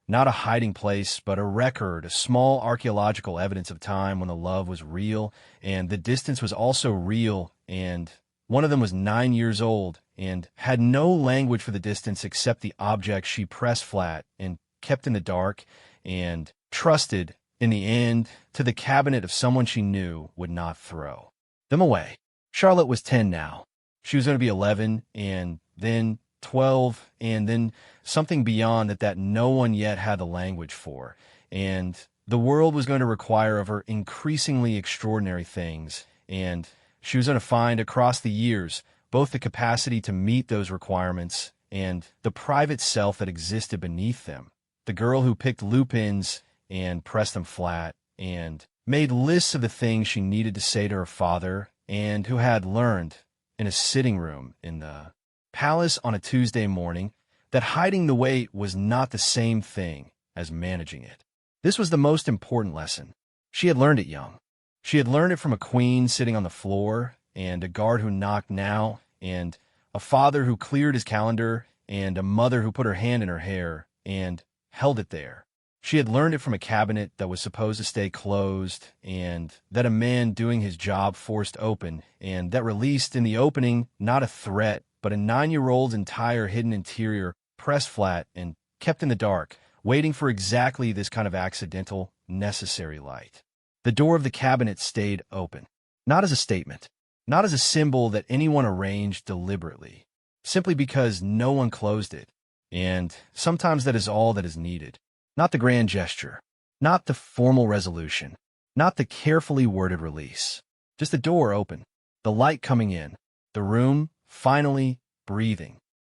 Not a hiding place, but a record, a small archaeological evidence of time when the love was real, and the distance was also real, and one of them was 9 years old, and had no language for the distance except the object she pressed flat and kept in the dark, and trusted, in the end, to the cabinet of someone she knew would not throw them away. Charlotte was 10 now. She was going to be 11, and then 12, and then something beyond that no one yet had the language for. And the world was going to require of her increasingly extraordinary things, and she was going to find across the years both the capacity to meet those requirements and the private self that existed beneath them. The girl who picked lupins and pressed them flat and made lists of the things she needed to say to her father, and who had learned in a sitting room in the palace on a Tuesday morning, that hiding the weight was not the same thing as managing it. This was the most important lesson. She had learned it young. She had learned it from a queen sitting on the floor, and a guard who knocked now, and a father who cleared his calendar, and a mother who put her hand in her hair and held it there. She had learned it from a cabinet that was supposed to stay closed, and that a man doing his job forced open, and that released in the opening not a threat, but a 9-year-old's entire hidden interior pressed flat and kept in the dark, waiting for exactly this kind of accidental, necessary light. The door of the cabinet stayed open, not as a statement, not as a symbol that anyone arranged deliberately, simply because no one closed it. And sometimes that is all that is needed. Not the grand gesture, not the formal resolution, not the carefully worded release. Just the door open, the light coming in, the room finally breathing.